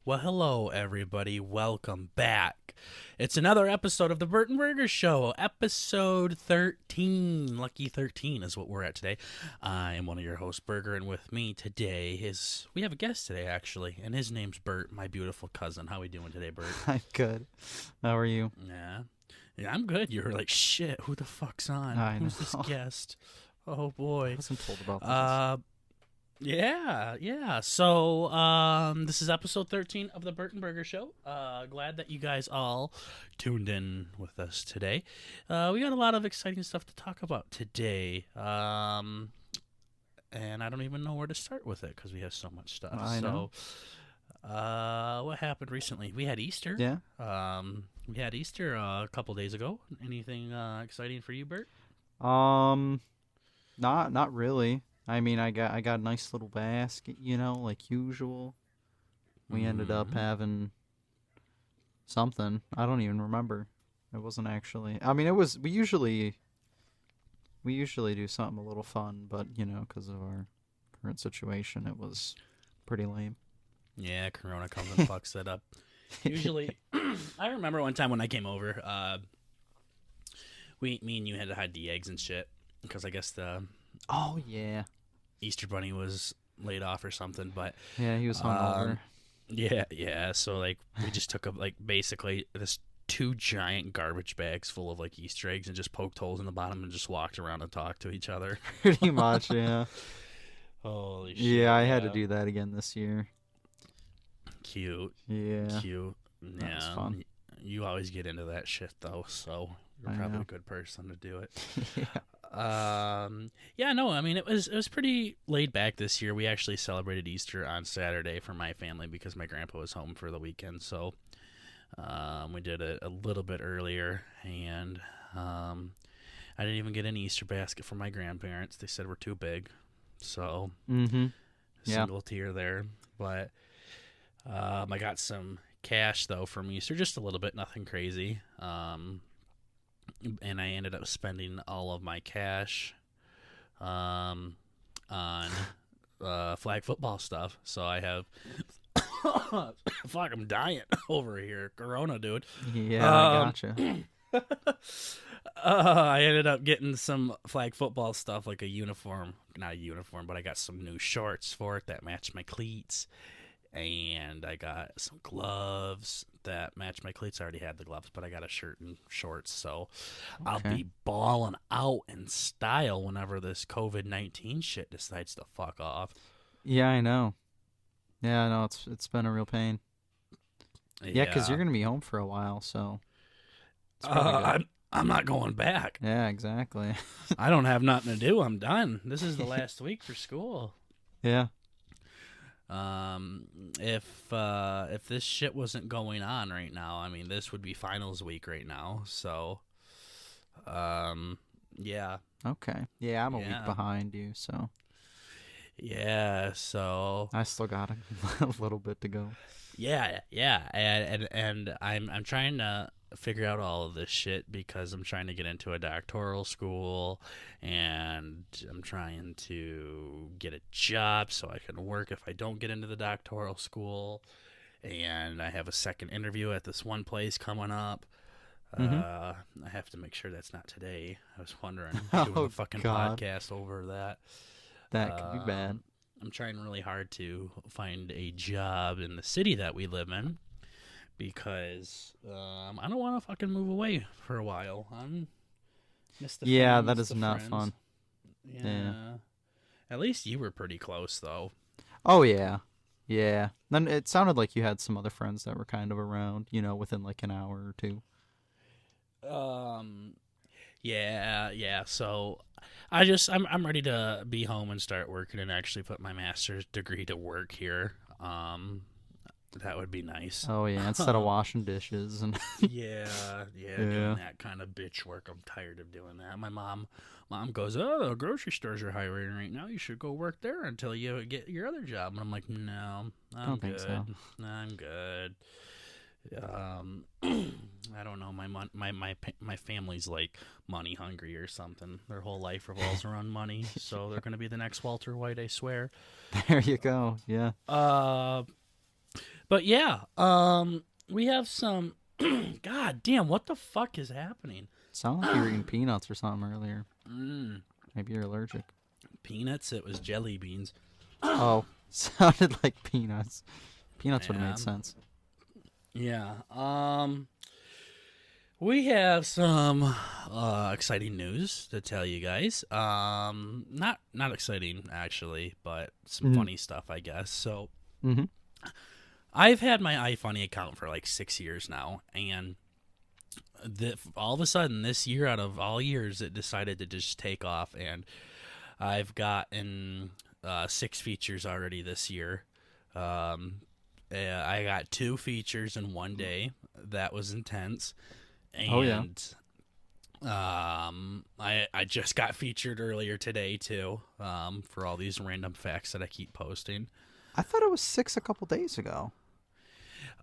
Well, hello, everybody. Welcome back. It's another episode of the BurtnBurger Show, episode 13. Lucky 13 is what we're at today. I am one of your hosts, Burger, and with me today we have a guest today, actually, and his name's Burt, my beautiful cousin. How are we doing today, Burt? I'm good. How are you? Yeah, I'm good. You're like, shit, who the fuck's on? Who's this guest? Oh, boy. I wasn't told about this. Yeah. So, this is episode 13 of the BurtnBurger Show. Glad that you guys all tuned in with us today. We got a lot of exciting stuff to talk about today. And I don't even know where to start with it because we have so much stuff. I know. What happened recently? We had Easter. Yeah. We had Easter a couple days ago. Anything exciting for you, Burt? Not really. I mean, I got a nice little basket, like usual. We ended up having something. I don't even remember. It wasn't actually. I mean, it was. We usually do something a little fun, but because of our current situation, it was pretty lame. Yeah, Corona comes and fucks it up. Usually, I remember one time when I came over, me and you had to hide the eggs and shit because I guess the yeah, Easter Bunny was laid off or something. But yeah, he was hungover. Yeah. So like, we just took basically this 2 giant garbage bags full of like Easter eggs and just poked holes in the bottom and just walked around and talked to each other. Pretty much, yeah. Holy shit! Yeah, I had to do that again this year. Cute. Yeah. Cute. That Yeah. was fun. You always get into that shit though, so you're I probably know. a good person to do it. Yeah. No, I mean it was pretty laid back this year. We actually celebrated Easter on Saturday for my family because my grandpa was home for the weekend, so we did it a little bit earlier, and I didn't even get an Easter basket for my grandparents. They said we're too big, so Mm-hmm. Yeah. single tier there. But I got some cash though from Easter, just a little bit, nothing crazy. And I ended up spending all of my cash on flag football stuff. So I have fuck, I'm dying over here. Corona, dude. Yeah, I gotcha. I ended up getting some flag football stuff, like a uniform. Not a uniform, but I got some new shorts for it that match my cleats. And I got some gloves that match my cleats. I already had the gloves, but I got a shirt and shorts. So I'll be balling out in style whenever this COVID-19 shit decides to fuck off. Yeah, I know. Yeah, I know. It's been a real pain. Yeah, because you're gonna be home for a while, so. It's probably good. I'm not going back. Yeah, exactly. I don't have nothing to do. I'm done. This is the last week for school. Yeah. If this shit wasn't going on right now, I mean, this would be finals week right now. So, yeah. Okay. Yeah, I'm a week behind you, so. Yeah, so I still got a little bit to go. yeah, and I'm trying to figure out all of this shit because I'm trying to get into a doctoral school and I'm trying to get a job so I can work if I don't get into the doctoral school, and I have a second interview at this one place coming up. I have to make sure that's not today. I was wondering doing a fucking podcast over that. That could be bad. I'm trying really hard to find a job in the city that we live in because I don't want to fucking move away for a while. Miss the Yeah, fans, that is the not friends. fun. Yeah. At least you were pretty close, though. Oh, yeah. Yeah. Then it sounded like you had some other friends that were kind of around, within like an hour or two. Yeah. So I'm ready to be home and start working and actually put my master's degree to work here. That would be nice. Oh, yeah. Instead of washing dishes and. Yeah, doing that kind of bitch work. I'm tired of doing that. My mom goes, "Oh, the grocery stores are hiring right now. You should go work there until you get your other job." And I'm like, "No, I'm Don't good. think so. I'm good." I don't know. My family's like money hungry or something. Their whole life revolves around money, so they're gonna be the next Walter White, I swear. There you go. Yeah. But yeah, we have some. God damn, what the fuck is happening? Sounded like you were eating peanuts or something earlier. Mm, Maybe you're allergic. peanuts? It was jelly beans. Oh, sounded like peanuts. Peanuts would have Yeah, made sense. yeah. We have some exciting news to tell you guys. Not exciting actually, but some Mm-hmm. funny stuff, I guess. So Mm-hmm. I've had my iFunny account for like 6 years now, and all of a sudden this year, out of all years, it decided to just take off, and I've gotten 6 features already this year. Um, I got 2 features in one day. That was intense, Oh yeah. and I just got featured earlier today too. For all these random facts that I keep posting. I thought it was 6 a couple days ago.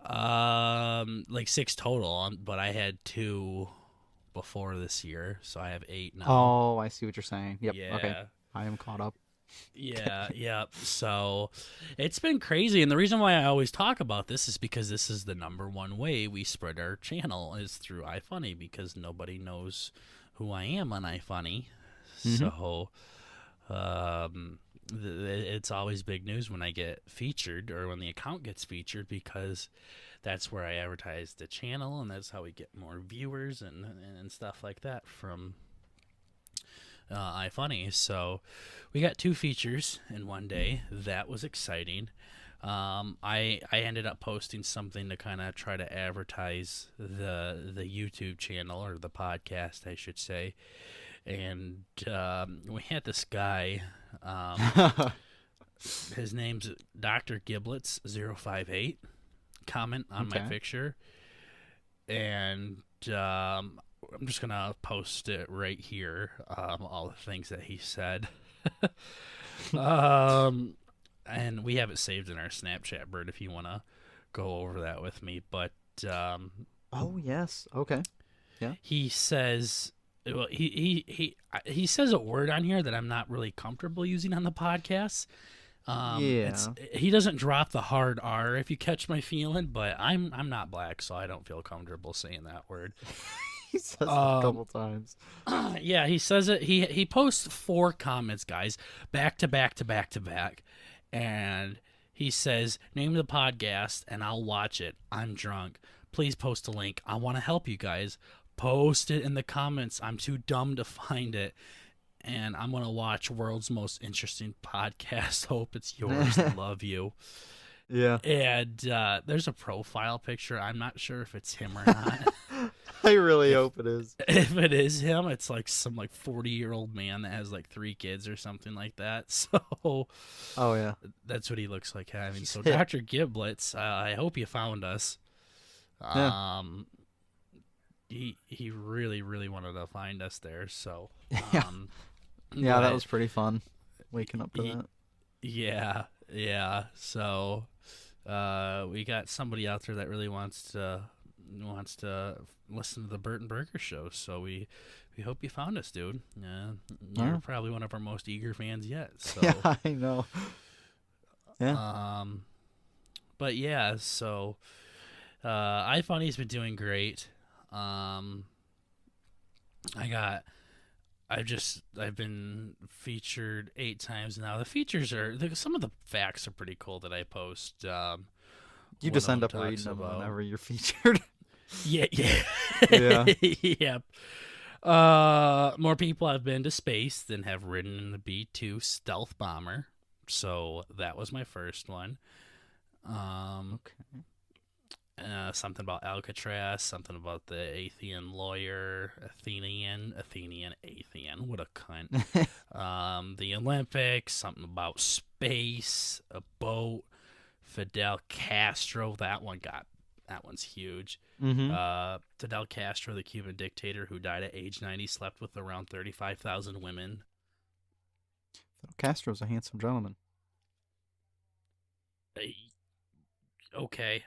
Like 6 total, but I had 2 before this year, so I have 8 now. Oh, I see what you're saying. Yep. Okay. Yeah. I am caught up. Yeah, yeah. So it's been crazy, and the reason why I always talk about this is because this is the number one way we spread our channel is through iFunny, because nobody knows who I am on iFunny. Mm-hmm. So it's always big news when I get featured or when the account gets featured, because that's where I advertise the channel, and that's how we get more viewers and stuff like that from iFunny. So we got 2 features in one day. That was exciting. I ended up posting something to kind of try to advertise the YouTube channel, or the podcast, I should say. And we had this guy. His name's Dr. Giblets 058. Comment on my Okay. picture, and I'm just gonna post it right here. All the things that he said. And we have it saved in our Snapchat, Burt, if you want to go over that with me. But Oh yes. Okay. Yeah. he says, well, he says a word on here that I'm not really comfortable using on the podcast. It's Yeah. he doesn't drop the hard R, if you catch my feeling, but I'm not black, so I don't feel comfortable saying that word. He says it a Um, couple times. yeah, he says it. He posts 4 comments, guys, back to back to back to back, and he says, "Name the podcast, and I'll watch it. I'm drunk. Please post a link. I want to help you guys. Post it in the comments. I'm too dumb to find it." And I'm gonna watch World's Most Interesting Podcast. Hope it's yours. Love you. Yeah. And there's a profile picture. I'm not sure if it's him or not. I really if hope it is. if it is him, it's like some like 40-year-old man that has like 3 kids or something like that. So Oh yeah. that's what he looks like having. So Yeah. Dr. Giblets, I hope you found us. Yeah. Um, he really wanted to find us there. So Yeah. um, Yeah. That but was pretty fun. Waking up to he, that. yeah. So we got somebody out there that really wants to listen to the BurtnBurger show. So we hope you found us, dude. You're Yeah. probably one of our most eager fans yet. So Yeah. I know. Yeah. but yeah. So iFunny's been doing great. Um, I've been featured 8 times now. The features some of the facts are pretty cool that I post. You One just of end them up talks reading them about whenever you're featured. yeah, yeah, Yeah. yep. More people have been to space than have ridden in the B-2 stealth bomber. So that was my first one. Okay. Something about Alcatraz, something about the Athenian lawyer, Athenian, what a cunt. The Olympics, something about space, a boat, Fidel Castro, that one's huge. Mm-hmm. Fidel Castro, the Cuban dictator who died at age 90, slept with around 35,000 women. Fidel Castro's a handsome gentleman. Okay,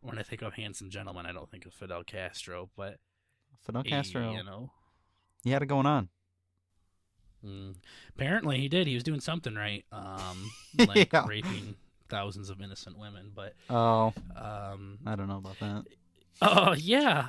when I think of handsome gentleman, I don't think of Fidel Castro, but Fidel Castro. you know, He had it going on. Mm. Apparently he did. He was doing something right. Like Yeah. raping thousands of innocent women. But, Oh, um, I don't know about that. oh yeah.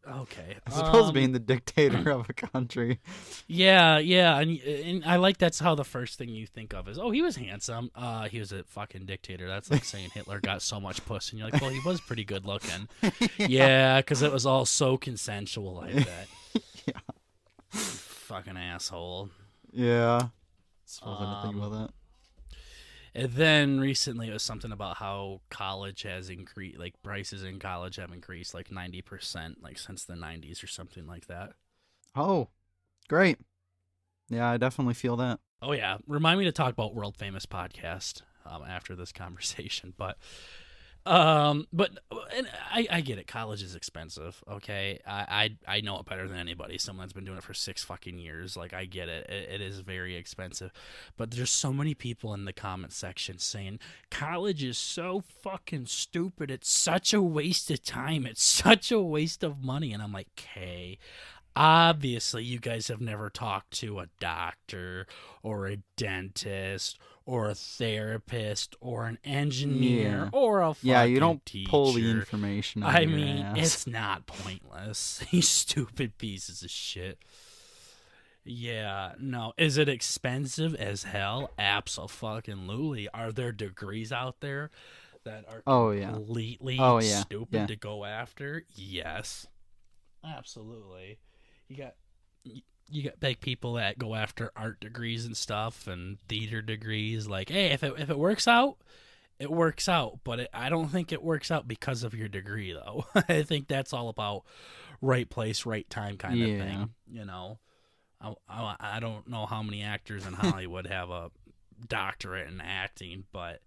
Okay. I suppose being the dictator of a country. Yeah, yeah, and I like that's how the first thing you think of is, oh, he was handsome. He was a fucking dictator. That's like saying Hitler got so much puss, and you're like, well, he was pretty good looking. Yeah, because it was all so consensual. I bet. Yeah. Fucking asshole. Yeah. It's funny to think about that. And then recently it was something about how college has increased, like prices in college have increased like 90%, like since the 90s or something like that. Oh, great. Yeah, I definitely feel that. Oh yeah, remind me to talk about world famous podcast after this conversation. But and I get it. College is expensive. Okay, I know it better than anybody. Someone that's been doing it for 6 fucking years. Like I get it. It is very expensive. But there's so many people in the comment section saying college is so fucking stupid. It's such a waste of time. It's such a waste of money. And I'm like, okay. Obviously, you guys have never talked to a doctor or a dentist or a therapist or an engineer Yeah. or a Yeah, you fucking don't teacher. pull the information out I of your mean, ass. it's not pointless. You stupid pieces of shit. Yeah, no. Is it expensive as hell? Absolutely. Are there degrees out there that are Oh, yeah. completely Oh, yeah. stupid Yeah. to go after? Yes. Absolutely. You got you got big people that go after art degrees and stuff and theater degrees. Like, hey, if it works out, it works out. But I don't think it works out because of your degree, though. I think that's all about right place, right time kind of Yeah. thing. You know, I don't know how many actors in Hollywood have a doctorate in acting, but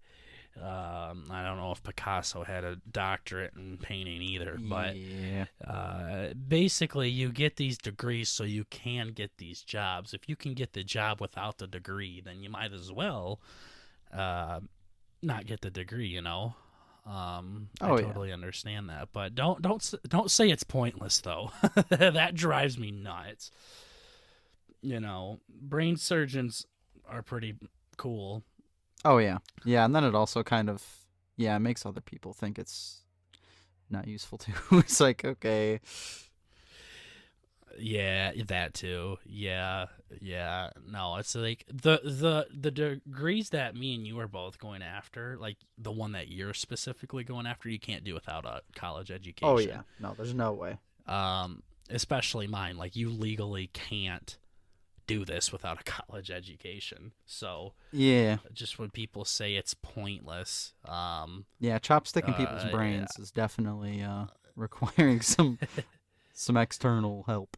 I don't know if Picasso had a doctorate in painting either, but Yeah. basically you get these degrees so you can get these jobs. If you can get the job without the degree, then you might as well not get the degree, you know. I totally understand that, but don't say it's pointless though. That drives me nuts. You know, brain surgeons are pretty cool. Oh, yeah. Yeah, and then it also kind of, yeah, it makes other people think it's not useful too. It's like, okay. Yeah, that too. Yeah, yeah. No, it's like the degrees that me and you are both going after, like the one that you're specifically going after, you can't do without a college education. Oh, yeah. No, there's no way. Especially mine. Like you legally can't do this without a college education. So Yeah. just when people say it's pointless, Yeah, chopsticking people's brains is definitely requiring some external help.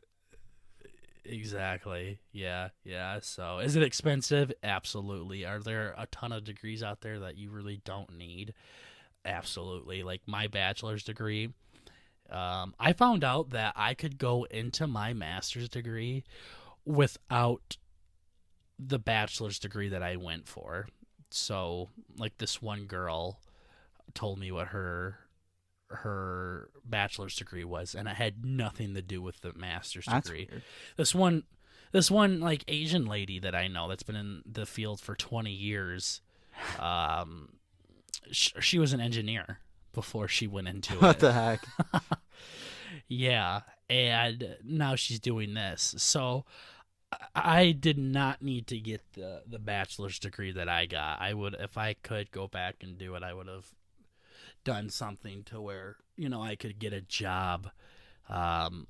Exactly. Yeah, yeah. So, is it expensive? Absolutely. Are there a ton of degrees out there that you really don't need? Absolutely. Like my bachelor's degree, I found out that I could go into my master's degree without the bachelor's degree that I went for. So, like this one girl told me what her bachelor's degree was, and it had nothing to do with the master's degree. This one like Asian lady that I know that's been in the field for 20 years, she was an engineer before she went into it. What the heck? Yeah, and now she's doing this. So I did not need to get the bachelor's degree that I got. I would, if I could go back and do it, I would have done something to where, you know, I could get a job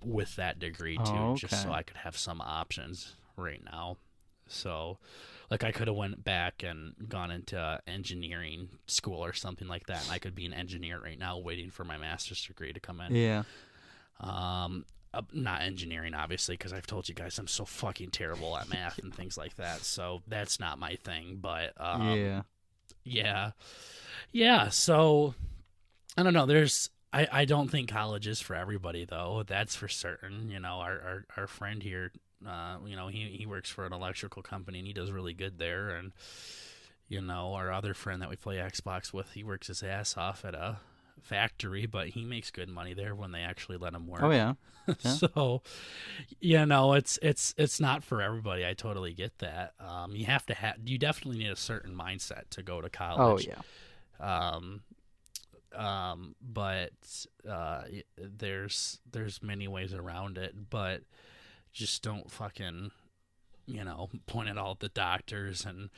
with that degree too, just so I could have some options right now. So, like, I could have went back and gone into engineering school or something like that, and I could be an engineer right now, waiting for my master's degree to come in. Yeah. Not engineering, obviously, because I've told you guys I'm so fucking terrible at math and things like that. So that's not my thing. But yeah. So I don't know. I don't think college is for everybody, though. That's for certain. You know, our friend here, you know, he works for an electrical company and he does really good there. And, you know, our other friend that we play Xbox with, he works his ass off at a factory, but he makes good money there when they actually let him work. Oh yeah. Yeah. So, yeah, no, it's not for everybody. I totally get that. You definitely need a certain mindset to go to Oh college. yeah. But there's many ways around it, but just don't fucking point at all the doctors and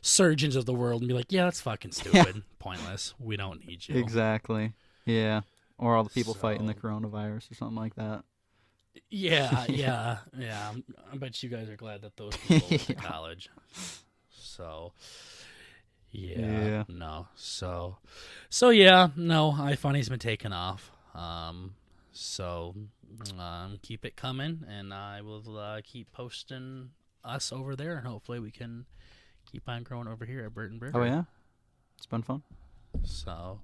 surgeons of the world and be like, yeah, that's fucking stupid, pointless. We don't need you. Exactly. Yeah. Or all the people fighting the So, coronavirus or something like that. yeah. I bet you guys are glad that those people went to Yeah. college. So, yeah, Yeah. no. So yeah, no, iFunny's been taken off. So keep it coming, and I will keep posting us over there, and hopefully we can keep on growing over here at BurtnBurger. Oh yeah. It's been fun. So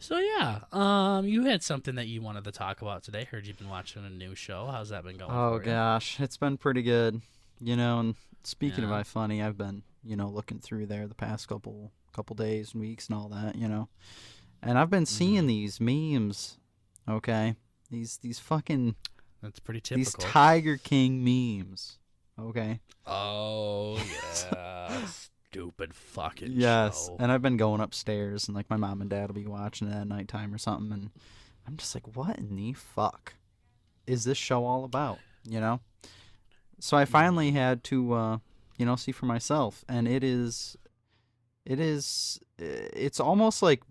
yeah, you had something that you wanted to talk about today. Heard you've been watching a new show. How's that been going? Oh for you? gosh, it's been pretty good. And speaking Yeah. of iFunny, I've been, looking through there the past couple days and weeks and all that, And I've been seeing these memes, okay? These fucking That's pretty these typical. Tiger King memes, okay? Oh yeah, stupid fucking Yes, show. and I've been going upstairs and like my mom and dad will be watching it at nighttime or something, and I'm just like, what in the fuck is this show all about? So I finally had to, see for myself, and it's almost like,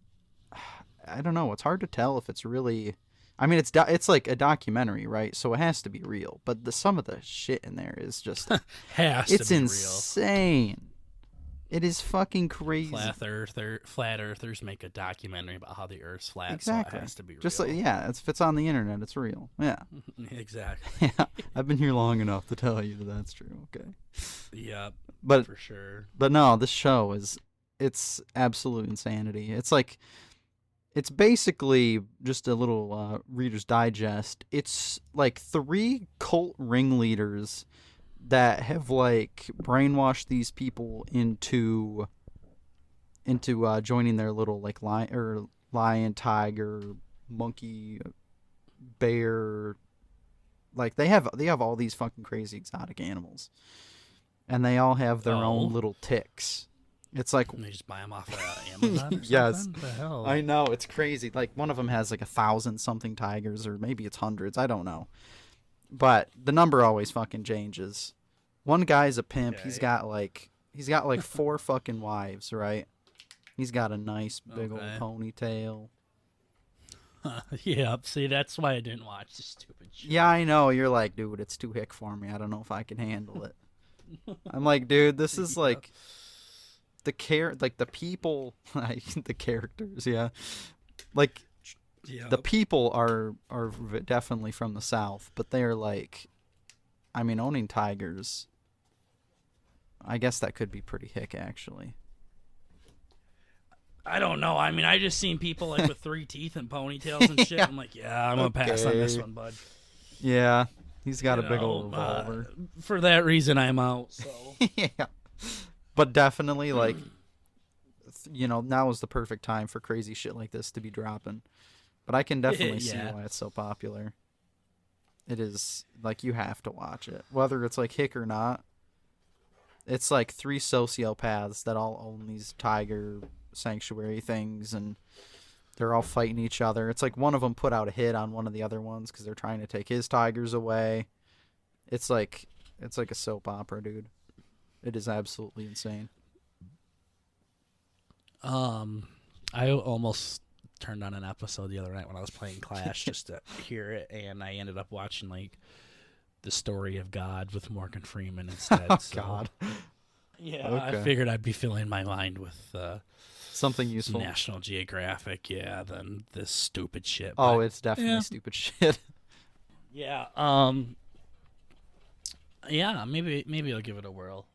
I don't know. It's hard to tell if it's really. I mean, it's like a documentary, right? So it has to be real. But some of the shit in there is just Has to be insane. It is fucking crazy. real. Flat earthers make a documentary about how the Earth's flat, Exactly. so it has to be real. Just like if it's on the internet, it's real. Yeah. Exactly. Yeah. I've been here long enough to tell you that that's true. Okay. Yep. But For sure. But no, this show it's absolute insanity. It's basically just a little Reader's Digest. It's like 3 cult ringleaders that have like brainwashed these people into joining their little like lion, tiger, monkey, bear. Like they have all these fucking crazy exotic animals, and they all have their own little ticks. It's like They just buy them off of Amazon or Yes. something? The hell? I know, it's crazy. Like one of them has like 1,000 something tigers, or maybe it's hundreds. I don't know, but the number always fucking changes. One guy's a pimp. Okay. He's got like 4 fucking wives, right? He's got a nice big Okay. old ponytail. Yep. See, that's why I didn't watch the stupid shit. Yeah, I know. You're like, dude, it's too hick for me. I don't know if I can handle it. I'm like, dude, this is like the people, the characters, yeah. Like Yep. the people are definitely from the South, but they're like, I mean, owning tigers, I guess that could be pretty hick, actually. I don't know. I mean, I just seen people like with 3 teeth and ponytails and shit. Yeah. I'm like, yeah, I'm gonna pass on this Okay. one, bud. Yeah, he's got You a big know, old revolver. For that reason, I'm out. So Yeah, but definitely, like, now is the perfect time for crazy shit like this to be dropping. But I can definitely see Yeah. why it's so popular. It is, like, you have to watch it. Whether it's, like, hick or not. It's, like, 3 sociopaths that all own these tiger sanctuary things, and they're all fighting each other. It's like one of them put out a hit on one of the other ones because they're trying to take his tigers away. It's like a soap opera, dude. It is absolutely insane. I almost turned on an episode the other night when I was playing Clash just to hear it, and I ended up watching like the story of God with Morgan Freeman instead. Oh, so, God. Yeah, Okay. I figured I'd be filling my mind with Something useful. National Geographic, than this stupid shit. Oh, but, it's definitely yeah. stupid shit. yeah. Yeah, maybe I'll give it a whirl.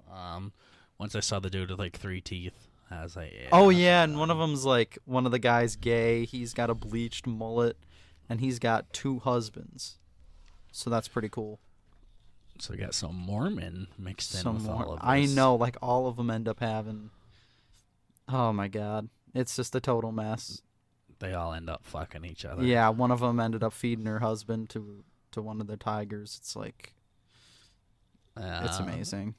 Once I saw the dude with like 3 teeth, I was like, yeah. Oh, yeah, and one of them's like, one of the guys gay. He's got a bleached mullet, and he's got 2 husbands. So that's pretty cool. So we got some Mormon mixed in Some with more. all of this. I know, like, all of them end up having. Oh, my God. It's just a total mess. They all end up fucking each other. Yeah, one of them ended up feeding her husband to one of the tigers. It's like, it's amazing.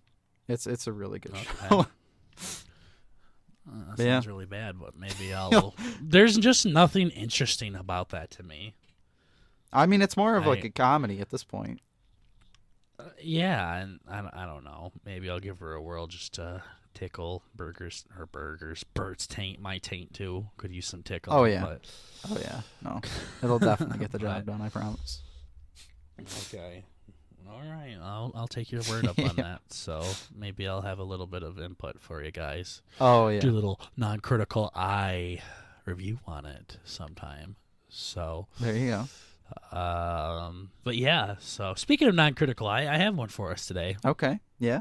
It's a really good show. That sounds really bad, but maybe I'll. There's just nothing interesting about that to me. I mean, it's more of like a comedy at this point. Yeah, and I don't know. Maybe I'll give her a whirl just to tickle Burger's. Burt's taint, my taint too. Could use some tickle. Oh yeah. But... Oh yeah. No, it'll definitely get the job done. I promise. Okay. All right. I'll take your word up on that. So maybe I'll have a little bit of input for you guys. Oh yeah. Do a little non-critical eye review on it sometime. So there you go. But yeah. So speaking of non-critical eye, I have one for us today. Okay. Yeah.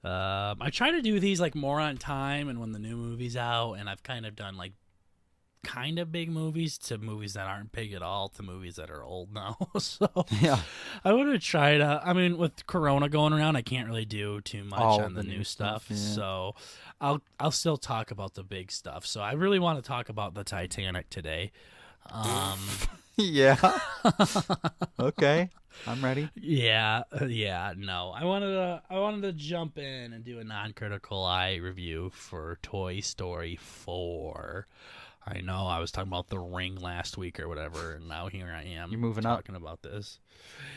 I try to do these like more on time and when the new movie's out, and I've kind of done like kind of big movies to movies that aren't big at all to movies that are old now. So yeah, I want to try to. I mean, with Corona going around, I can't really do too much on the new stuff. Yeah. So I'll still talk about the big stuff. So I really want to talk about the Titanic today. Yeah. Okay. I'm ready. Yeah. No, I wanted to jump in and do a non-critical eye review for Toy Story 4. I know I was talking about The Ring last week or whatever, and now here I am. You're moving talking about this.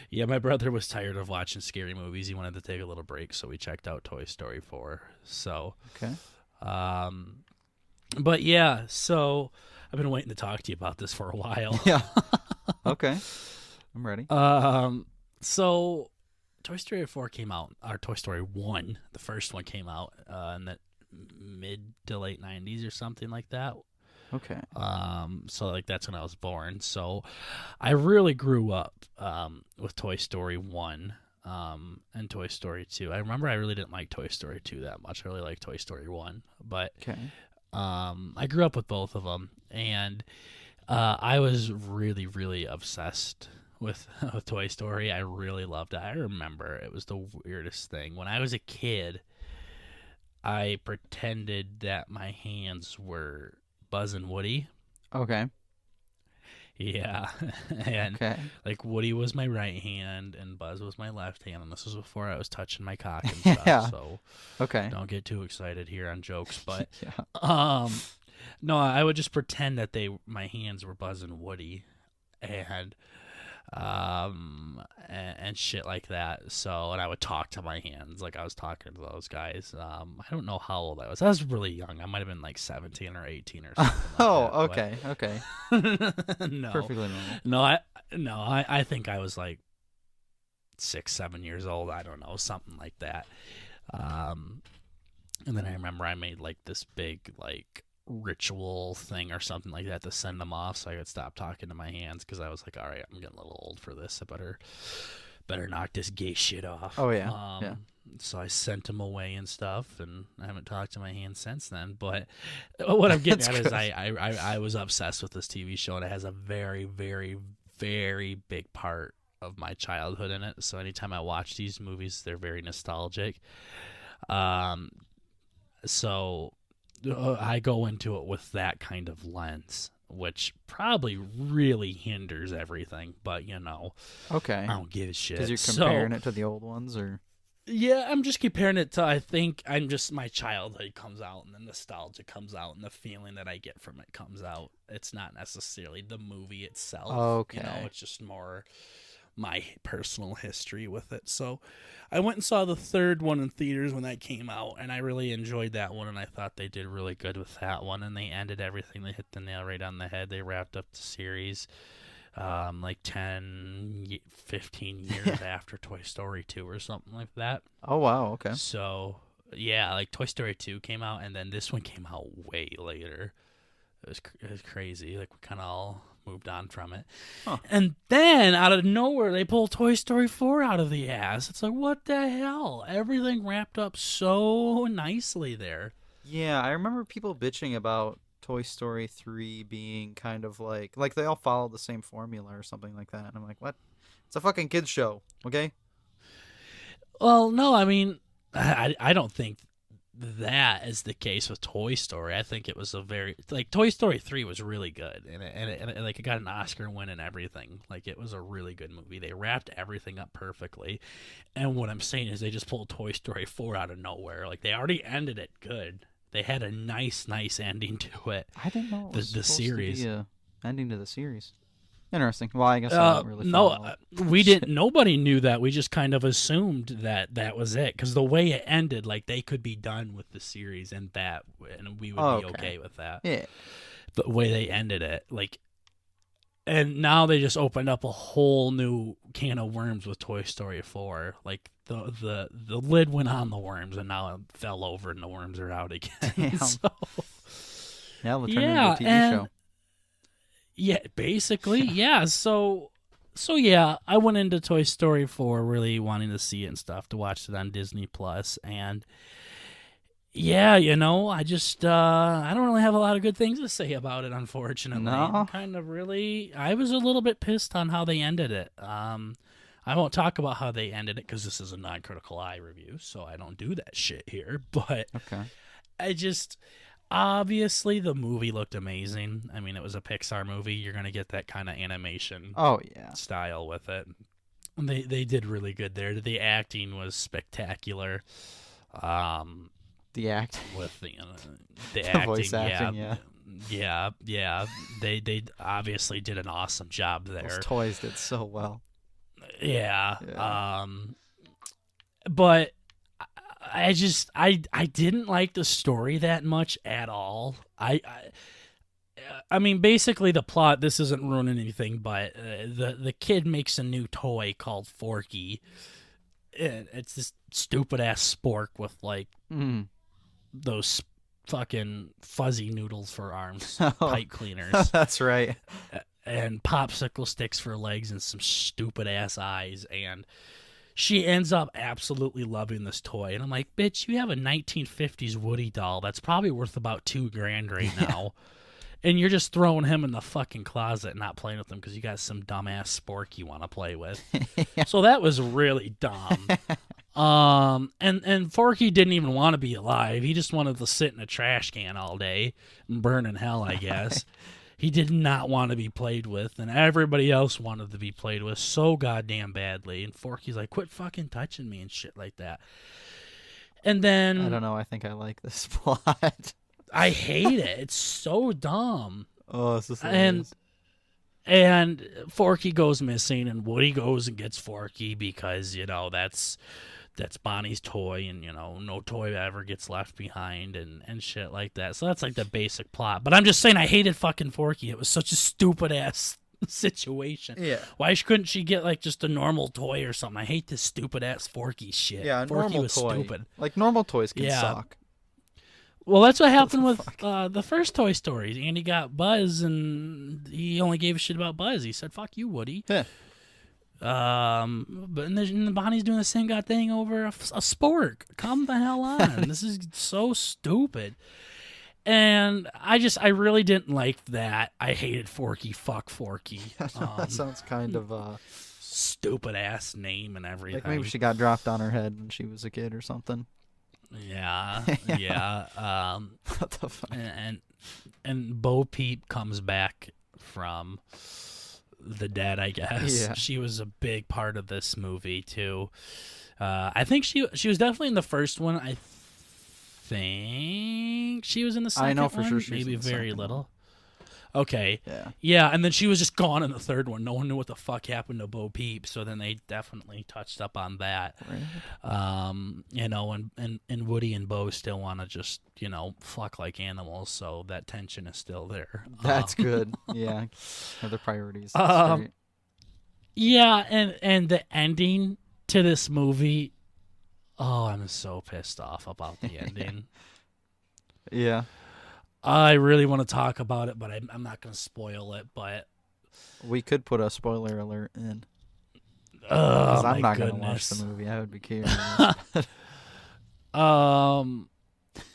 Yeah, my brother was tired of watching scary movies. He wanted to take a little break, so we checked out Toy Story 4. So, okay. But yeah, so I've been waiting to talk to you about this for a while. Yeah. Okay. I'm ready. So Toy Story 4 came out, or Toy Story 1, the first one came out in the mid to late 90s or something like that. Okay. So like that's when I was born. So I really grew up with Toy Story 1 and Toy Story 2. I remember I really didn't like Toy Story 2 that much. I really liked Toy Story 1, but okay. I grew up with both of them, and I was really, really obsessed with Toy Story. I really loved it. I remember it was the weirdest thing. When I was a kid, I pretended that my hands were Buzz and Woody. Okay. Yeah. And okay. like Woody was my right hand and Buzz was my left hand, and this was before I was touching my cock and stuff. Yeah. So okay. Don't get too excited here on jokes, but yeah. No, I would just pretend that my hands were Buzz and Woody and shit like that. So, and I would talk to my hands like I was talking to those guys. I don't know how old I was. I was really young. I might have been like 17 or 18 or something. Oh, like that, okay. No, perfectly normal. I think I was like 6, 7 years old. I don't know, something like that. And then I remember I made like this big like ritual thing or something like that to send them off so I could stop talking to my hands, because I was like, all right, I'm getting a little old for this. I better knock this gay shit off. Oh yeah. Yeah. So I sent them away and stuff, and I haven't talked to my hands since then. But what I'm getting at is I was obsessed with this TV show, and it has a very, very, very big part of my childhood in it. So anytime I watch these movies, they're very nostalgic. So I go into it with that kind of lens, which probably really hinders everything. But, okay. I don't give a shit. Because you're comparing it to the old ones, or? Yeah, I'm just comparing it to, I think, my childhood comes out, and the nostalgia comes out, and the feeling that I get from it comes out. It's not necessarily the movie itself. Okay. It's just more my personal history with it. So I went and saw the third one in theaters when that came out, and I really enjoyed that one, and I thought they did really good with that one, and they ended everything. They hit the nail right on the head. They wrapped up the series like 10, 15 years after Toy Story 2 or something like that. Oh, wow, okay. So, yeah, like Toy Story 2 came out, and then this one came out way later. It was crazy. Like, we kind of all moved on from it. Huh. And then, out of nowhere, they pull Toy Story 4 out of the ass. It's like, what the hell? Everything wrapped up so nicely there. Yeah, I remember people bitching about Toy Story 3 being kind of like they all follow the same formula or something like that. And I'm like, what? It's a fucking kids show, okay? Well, no, I mean, I don't think that is the case with Toy Story. I think it was a very like Toy Story 3 was really good, and it got an Oscar win and everything. Like it was a really good movie. They wrapped everything up perfectly. And what I'm saying is they just pulled Toy Story 4 out of nowhere. Like they already ended it good. They had a nice ending to it. I didn't know it was the supposed series. to be a ending to the series. Interesting. Well, I guess I don't really follow. We didn't. Nobody knew that. We just kind of assumed that was it because the way it ended, like they could be done with the series and we would be okay with that. Yeah. The way they ended it, like, and now they just opened up a whole new can of worms with Toy Story 4. Like the lid went on the worms and now it fell over and the worms are out again. Damn. So, Yeah, we'll turn it into a TV show. Yeah, basically, yeah. So yeah, I went into Toy Story 4 really wanting to see it and stuff, to watch it on Disney Plus, and yeah, I just I don't really have a lot of good things to say about it, unfortunately. No? I was a little bit pissed on how they ended it. I won't talk about how they ended it because this is a non-critical eye review, so I don't do that shit here. But Okay. Obviously, the movie looked amazing. I mean, it was a Pixar movie. You're going to get that kind of animation style with it. They did really good there. The acting was spectacular. The act. With the acting, voice acting, yeah. They obviously did an awesome job there. Those toys did so well. Yeah. But I didn't like the story that much at all. I mean, basically the plot, this isn't ruining anything, but the kid makes a new toy called Forky. It's this stupid ass spork with like those fucking fuzzy noodles for arms, pipe cleaners. That's right. And popsicle sticks for legs and some stupid ass eyes, and she ends up absolutely loving this toy. And I'm like, bitch, you have a 1950s Woody doll that's probably worth about $2,000 right now. And you're just throwing him in the fucking closet and not playing with him because you got some dumbass spork you want to play with. So that was really dumb. And Forky didn't even want to be alive. He just wanted to sit in a trash can all day and burn in hell, I guess. He did not want to be played with, and everybody else wanted to be played with so goddamn badly. And Forky's like, quit fucking touching me and shit like that. And then... I don't know. I think I like this plot. I hate it. It's so dumb. Oh, it's just and Forky goes missing, and Woody goes and gets Forky because, that's Bonnie's toy, and no toy ever gets left behind and shit like that. So that's like the basic plot. But I'm just saying, I hated fucking Forky. It was such a stupid ass situation. Yeah. Why couldn't she get like just a normal toy or something? I hate this stupid ass Forky shit. Yeah, Forky was toy. stupid. Like normal toys can suck. Well, that's what happened with the first Toy Story. Andy got Buzz, and he only gave a shit about Buzz. He said, "Fuck you, Woody." Yeah. But and Bonnie's doing the same god thing over a spork. Come the hell on! This is so stupid. And I really didn't like that. I hated Forky. Fuck Forky. That sounds kind of stupid ass name and everything. Like maybe she got dropped on her head when she was a kid or something. Yeah. What the fuck? And Bo Peep comes back from the dead, I guess. Yeah. She was a big part of this movie too. I think she was definitely in the first one. I think she was in the second one. I know for sure she's maybe in the very second little. one. Okay. Yeah, and then she was just gone in the third one. No one knew what the fuck happened to Bo Peep, so then they definitely touched up on that. Right. And Woody and Bo still want to just, fuck like animals, so that tension is still there. That's good. Yeah. Other priorities. Yeah, and the ending to this movie, I'm so pissed off about the ending. Yeah. I really want to talk about it, but I'm not going to spoil it. But we could put a spoiler alert in. Because I'm not going to watch the movie. I would be curious.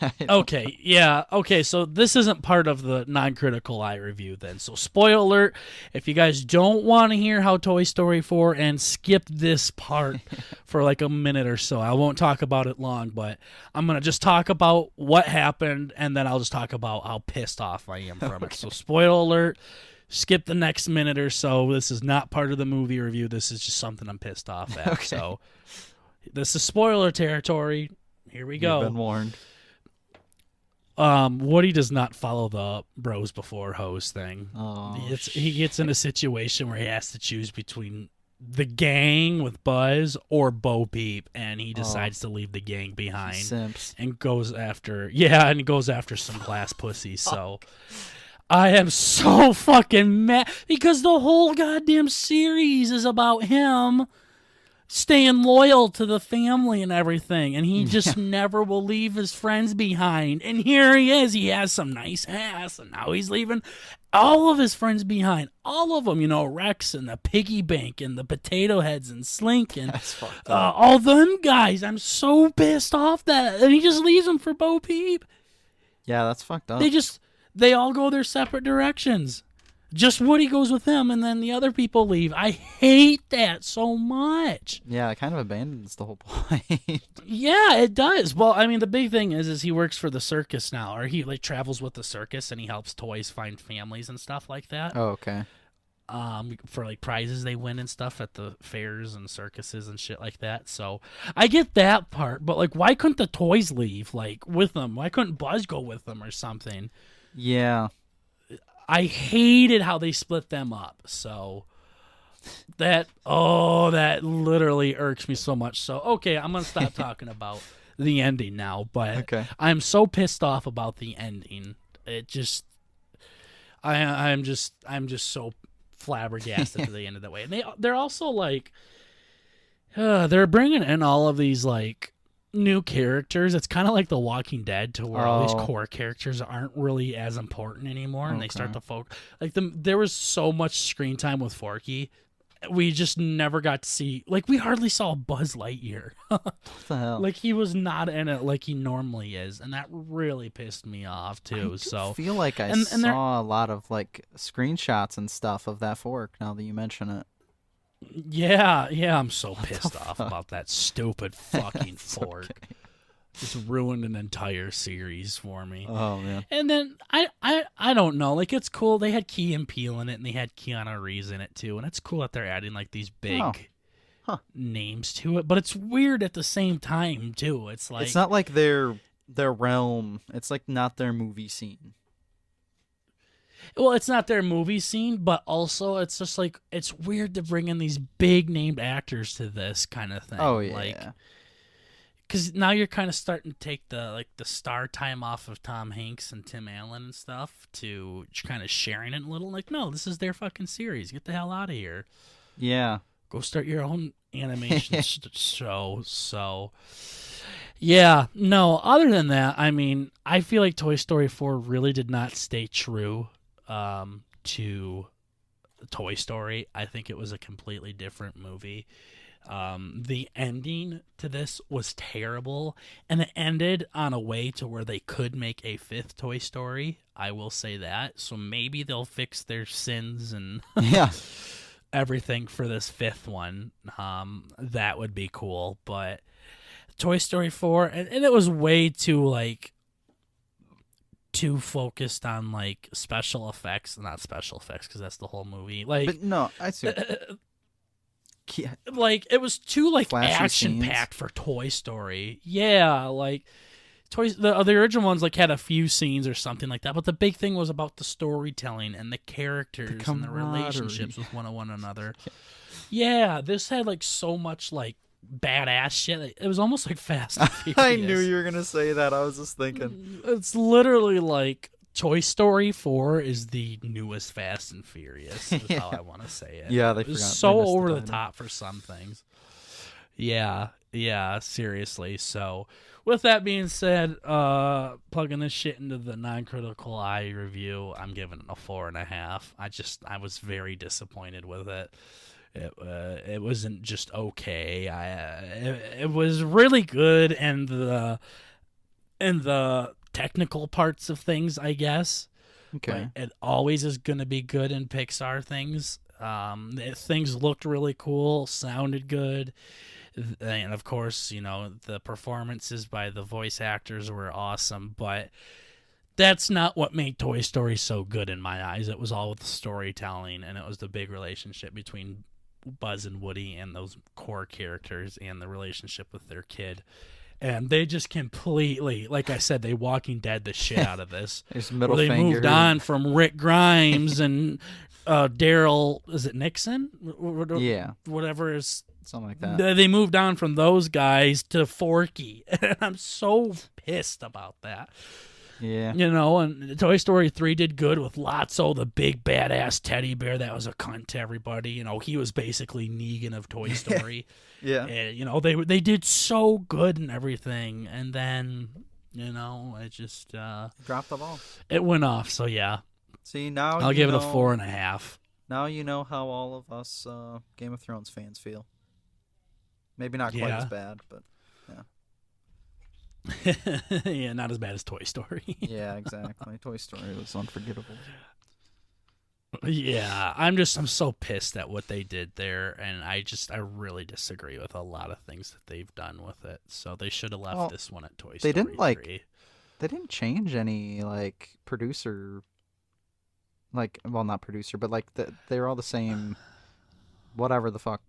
I don't know. Okay, yeah. Okay, so this isn't part of the non-critical eye review then. So spoiler alert, if you guys don't want to hear how Toy Story 4 and skip this part for like a minute or so. I won't talk about it long, but I'm going to just talk about what happened and then I'll just talk about how pissed off I am from it. So spoiler alert, skip the next minute or so. This is not part of the movie review. This is just something I'm pissed off at. Okay. So this is spoiler territory. Here we go. You've been warned. Woody does not follow the bros before hoes thing. Oh, He gets in a situation where he has to choose between the gang with Buzz or Bo Peep, and he decides to leave the gang behind simps. and goes after some glass pussy. So I am so fucking mad because the whole goddamn series is about him staying loyal to the family and everything, and he just never will leave his friends behind. And here he is, he has some nice ass, and now he's leaving all of his friends behind, all of them, Rex and the piggy bank and the potato heads and Slink and That's fucked up. all them guys. I'm so pissed off and he just leaves them for Bo Peep. Yeah, that's fucked up. They all go their separate directions. Just Woody goes with them, and then the other people leave. I hate that so much. Yeah, it kind of abandons the whole point. Yeah, it does. Well, I mean, the big thing is he works for the circus now, or he like travels with the circus, and he helps toys find families and stuff like that. Oh, okay. For like prizes they win and stuff at the fairs and circuses and shit like that. So I get that part, but like, why couldn't the toys leave like with them? Why couldn't Buzz go with them or something? Yeah. I hated how they split them up. So that literally irks me so much. So okay, I'm gonna stop talking about the ending now. But Okay. I'm so pissed off about the ending. It just, I'm just so flabbergasted to the end of that way. And they're also like, they're bringing in all of these like new characters. It's kind of like The Walking Dead, to where all these core characters aren't really as important anymore, and they start to focus. Like there was so much screen time with Forky, we just never got to see. Like we hardly saw Buzz Lightyear. What the hell? Like he was not in it like he normally is, and that really pissed me off too. I feel like I saw a lot of like screenshots and stuff of that fork. Now that you mention it. Yeah, I'm so pissed off about that stupid fucking fork. Okay. Just ruined an entire series for me. Oh man. And then I don't know, like it's cool. They had Key and Peele in it, and they had Keanu Reeves in it too, and it's cool that they're adding like these big names to it. But it's weird at the same time too. It's like it's not like their realm. It's like not their movie scene. Well, it's not their movie scene, but also it's just like it's weird to bring in these big named actors to this kind of thing. Oh yeah. Like, because now you're kind of starting to take the star time off of Tom Hanks and Tim Allen and stuff to kind of sharing it a little. Like, no, this is their fucking series. Get the hell out of here. Yeah. Go start your own animation show. So, yeah, no. Other than that, I mean, I feel like Toy Story 4 really did not stay true to Toy Story. I think it was a completely different movie. The ending to this was terrible, and it ended on a way to where they could make a fifth Toy Story. I will say that. So maybe they'll fix their sins and everything for this fifth one. That would be cool. But Toy Story 4, and it was way too focused on like special effects. Not special effects, because that's the whole movie. Like, but no, I see. Like it was too like Flashy action packed for Toy Story. Yeah, like the original ones like had a few scenes or something like that, but the big thing was about the storytelling and the characters and the relationships with one another. Yeah, this had like so much like badass shit. It was almost like Fast and Furious. I knew you were gonna say that. I was just thinking. It's literally like Toy Story 4 is the newest Fast and Furious, is how I want to say it. Yeah, they It was forgot. so They missed over the title. top for some things. Yeah, seriously. So, with that being said, plugging this shit into the non-critical eye review, I'm giving it a 4.5. I was very disappointed with it. It wasn't just okay. It was really good, and in the technical parts of things, I guess. Okay. But it always is going to be good in Pixar things. Things looked really cool, sounded good, and of course, the performances by the voice actors were awesome. But that's not what made Toy Story so good in my eyes. It was all the storytelling, and it was the big relationship between Buzz and Woody and those core characters and the relationship with their kid. And they just completely, like I said, they Walking Dead the shit out of this. There's middle they finger. moved on from Rick Grimes and Daryl, is it Nixon? Yeah. Whatever is. Something like that. They moved on from those guys to Forky. And I'm so pissed about that. Yeah. And Toy Story 3 did good with Lotso, the big badass teddy bear that was a cunt to everybody. He was basically Negan of Toy Story. Yeah. And, they did so good and everything. And then, it just... dropped the ball. It went off, so yeah. See, now I'll give it a 4.5. Now you know how all of us Game of Thrones fans feel. Maybe not quite as bad, but yeah. Yeah, not as bad as Toy Story. Yeah, exactly. Toy Story was unforgettable. Yeah, I'm so pissed at what they did there, and I really disagree with a lot of things that they've done with it. So they should have left this one at Toy Story 3. They didn't change any producer, not producer, but they're all the same. Whatever the fuck.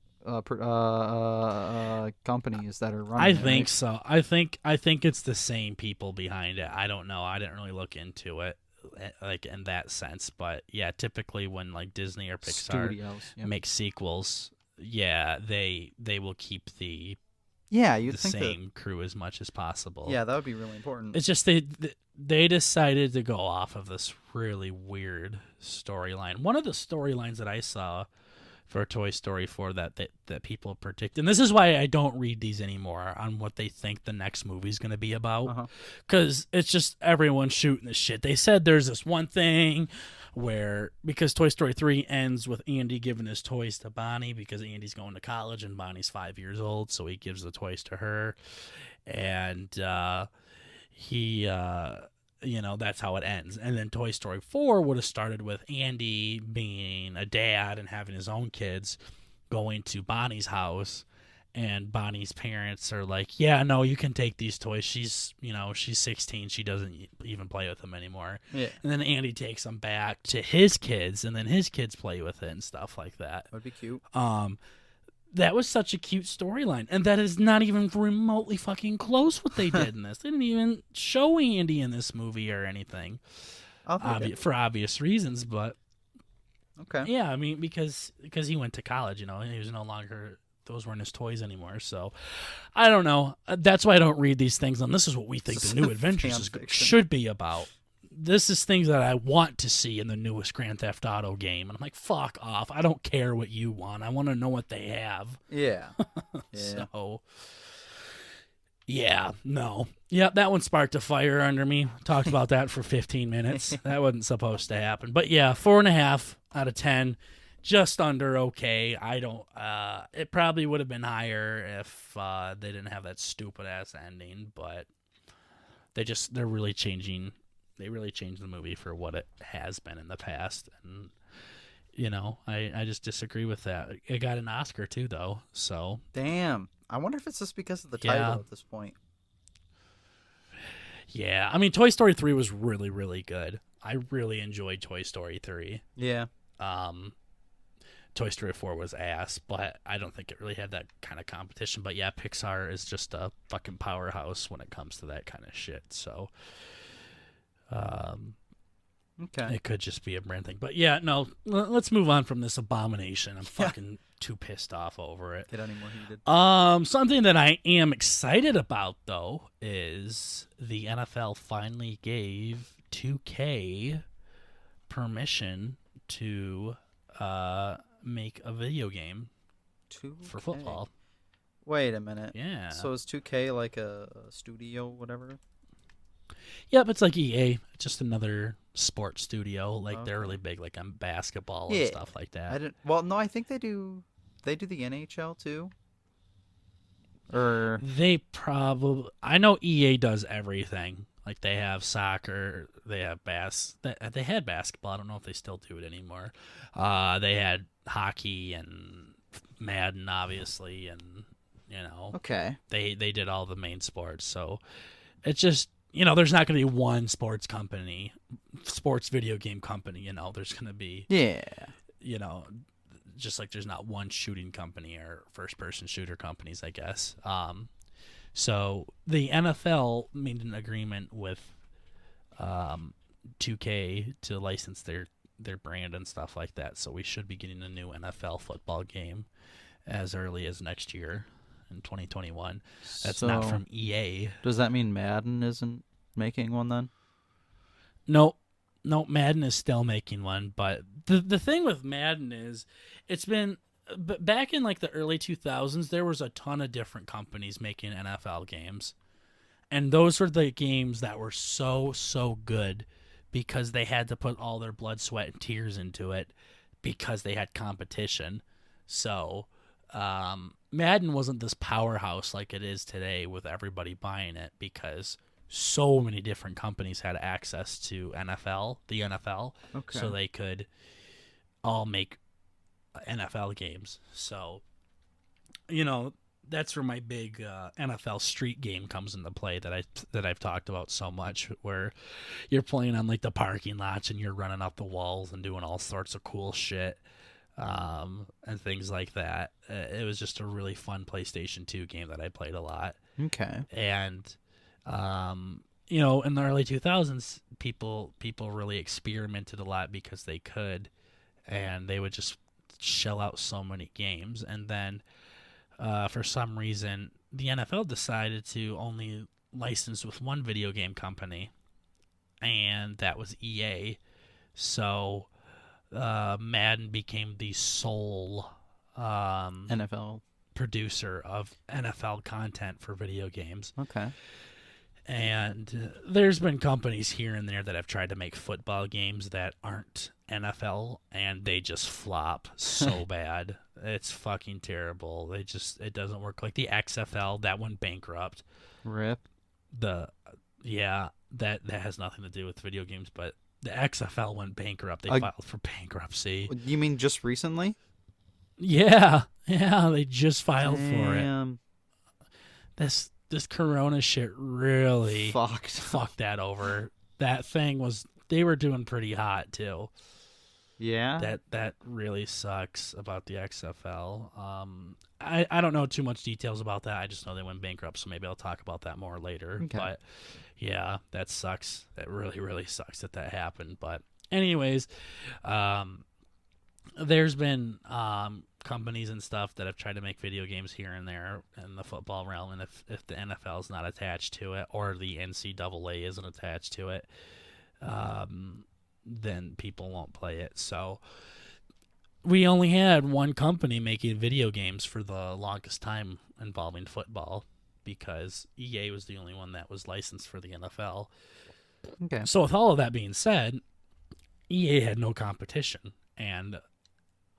Companies that are running. I think so. I think it's the same people behind it. I don't know. I didn't really look into it, in that sense. But yeah, typically when Disney or Pixar make sequels, yeah, they will keep the same crew as much as possible. Yeah, that would be really important. It's just they decided to go off of this really weird storyline. One of the storylines that I saw for Toy Story 4 that people predict. And this is why I don't read these anymore on what they think the next movie's going to be about. Because it's just everyone shooting the shit. They said there's this one thing where, because Toy Story 3 ends with Andy giving his toys to Bonnie because Andy's going to college and Bonnie's 5 years old, so he gives the toys to her. And he... that's how it ends. And then Toy Story 4 would have started with Andy being a dad and having his own kids, going to Bonnie's house, and Bonnie's parents are like, yeah, no, you can take these toys. She's 16. She doesn't even play with them anymore. Yeah. And then Andy takes them back to his kids, and then his kids play with it and stuff like that. That'd be cute. That was such a cute storyline, and that is not even remotely fucking close what they did in this. They didn't even show Andy in this movie or anything, for obvious reasons. But okay, yeah, I mean because he went to college, he was no longer, those weren't his toys anymore. So I don't know. That's why I don't read these things. And this is what we think the New Adventures should be about. This is things that I want to see in the newest Grand Theft Auto game. And I'm like, fuck off. I don't care what you want. I want to know what they have. Yeah. So, yeah, no. Yeah, that one sparked a fire under me. Talked about that for 15 minutes. That wasn't supposed to happen. But yeah, 4.5 out of 10. Just under okay. I don't, it probably would have been higher if they didn't have that stupid ass ending. But they're really changing. They really changed the movie for what it has been in the past. And, I just disagree with that. It got an Oscar, too, though. So damn. I wonder if it's just because of the title at this point. Yeah. I mean, Toy Story 3 was really, really good. I really enjoyed Toy Story 3. Yeah. Toy Story 4 was ass, but I don't think it really had that kind of competition. But yeah, Pixar is just a fucking powerhouse when it comes to that kind of shit. So... okay. It could just be a brand thing. But yeah, no, let's move on from this abomination. I'm fucking too pissed off over it. Get any more heated. Something that I am excited about, though, is the NFL finally gave 2K permission to make a video game 2K? for football. Wait a minute. Yeah. So is 2K like a studio, whatever? Yep, it's like EA. It's just another sports studio. They're really big, on basketball and stuff like that. Well, no, I think they do. They do the NHL too. Or They probably. I know EA does everything. Like they have soccer, they have they had basketball. I don't know if they still do it anymore. They had hockey and Madden, obviously, and okay. they did all the main sports. So it's just there's not going to be one sports video game company. There's going to be Yeah. Just like there's not one shooting company or first person shooter companies, I guess. So the NFL made an agreement with 2K to license their brand and stuff like that. So we should be getting a new NFL football game as early as next year in 2021. That's not from EA. Does that mean Madden isn't making one then? No, Madden is still making one. But the thing with Madden is it's been... But back in like the early 2000s, there was a ton of different companies making NFL games. And those were the games that were so good because they had to put all their blood, sweat, and tears into it because they had competition. So Madden wasn't this powerhouse like it is today with everybody buying it because so many different companies had access to the NFL. Okay. So they could all make NFL games. So, that's where my big NFL street game comes into play that I've talked about so much, where you're playing on like the parking lots and you're running up the walls and doing all sorts of cool shit and things like that. It was just a really fun PlayStation 2 game that I played a lot. Okay. And in the early 2000s, people really experimented a lot because they could, and they would just shell out so many games. And then for some reason the NFL decided to only license with one video game company, and that was EA. So Madden became the sole NFL producer of NFL content for video games. Okay. And there's been companies here and there that have tried to make football games that aren't NFL, and they just flop so bad. It's fucking terrible. It doesn't work. Like the XFL, that went bankrupt. Rip. That has nothing to do with video games, but the XFL went bankrupt. They filed for bankruptcy. You mean just recently? Yeah, they just filed for it. Damn. This Corona shit really fucked that over. That thing they were doing pretty hot too. Yeah. That really sucks about the XFL. I don't know too much details about that. I just know they went bankrupt, so maybe I'll talk about that more later. Okay. But yeah, that sucks. That really, really sucks that happened. But anyways, there's been companies and stuff that have tried to make video games here and there in the football realm, and if the NFL is not attached to it or the NCAA isn't attached to it, then people won't play it. So we only had one company making video games for the longest time involving football because EA was the only one that was licensed for the NFL. Okay. So with all of that being said, EA had no competition, and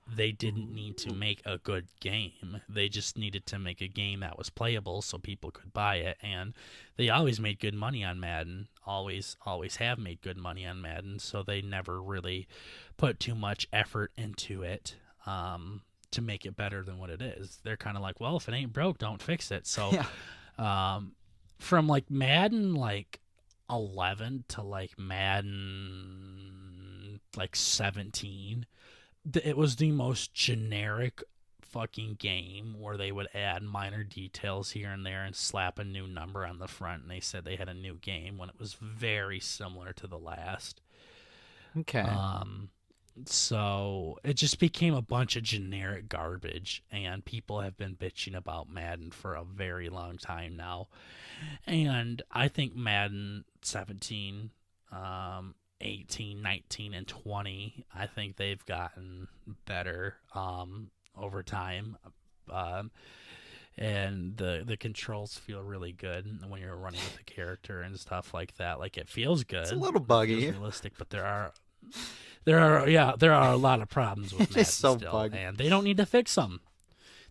they didn't need to make a good game. They just needed to make a game that was playable so people could buy it. And they always made good money on Madden. Always have made good money on Madden. So they never really put too much effort into it to make it better than what it is. They're kind of like, well, if it ain't broke, don't fix it. So from like Madden like 11 to like Madden like 17, it was the most generic fucking game where they would add minor details here and there and slap a new number on the front, and they said they had a new game when it was very similar to the last. Okay. So it just became a bunch of generic garbage, and people have been bitching about Madden for a very long time now. And I think Madden 17, 18, 19, and 20, I think they've gotten better over time. And the controls feel really good when you're running with the character and stuff like that. Like, it feels good. It's a little buggy. It feels realistic, but there are a lot of problems with Madden It's so still, buggy. and they don't need to fix them.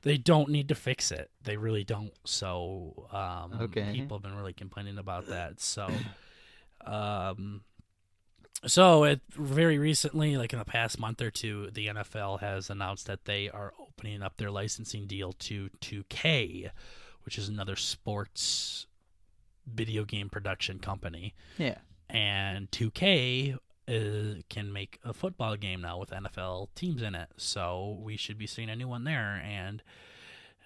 They don't need to fix it. They really don't. So Okay. people have been really complaining about that. Um, so it very recently, like in the past month or two, the NFL has announced that they are opening up their licensing deal to 2K, which is another sports video game production company. Yeah. And 2K can make a football game now with NFL teams in it. So we should be seeing a new one there, and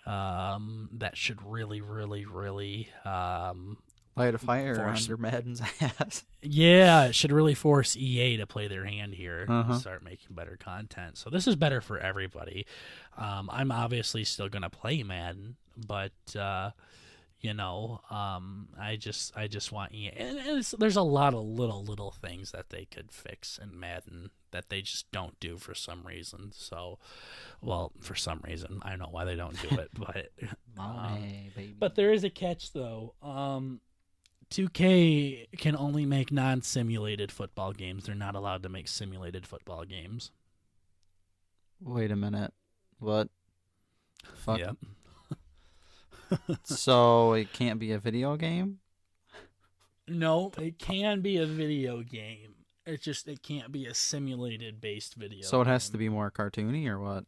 that should really, really, really Light a fire force. under Madden's ass. Yeah, it should really force EA to play their hand here and Uh-huh. start making better content. So this is better for everybody. I'm obviously still gonna play Madden, but I just want EA. And there's a lot of little things that they could fix in Madden that they just don't do for some reason. So, well, for some reason, I don't know why they don't do it, but Money, baby. but there is a catch though. 2K can only make non-simulated football games. They're not allowed to make simulated football games. Wait a minute. What? Fuck. Yep. So it can't be a video game? No, it can be a video game. It can't be a simulated based video. So it has game. to be more cartoony or what?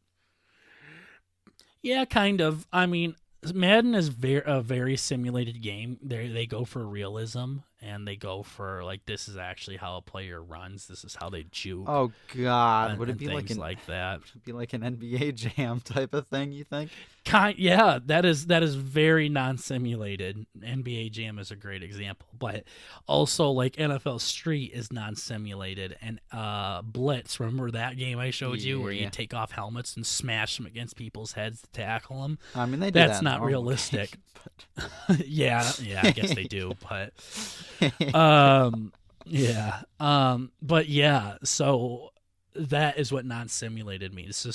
Yeah, kind of. I mean, Madden is a very simulated game. They go for realism, and they go for like, this is actually how a player runs. This is how they juke. Oh God! and, Would it and be things like that? Would it be like an NBA Jam type of thing? You think? Yeah, that is very non-simulated. NBA Jam is a great example, but also like NFL Street is non-simulated, and Blitz. Remember that game I showed you where you Yeah. take off helmets and smash them against people's heads to tackle them? I mean, they do That's that in not normal realistic. games, yeah, I guess they do, but but but yeah, so that is what non-simulated means. So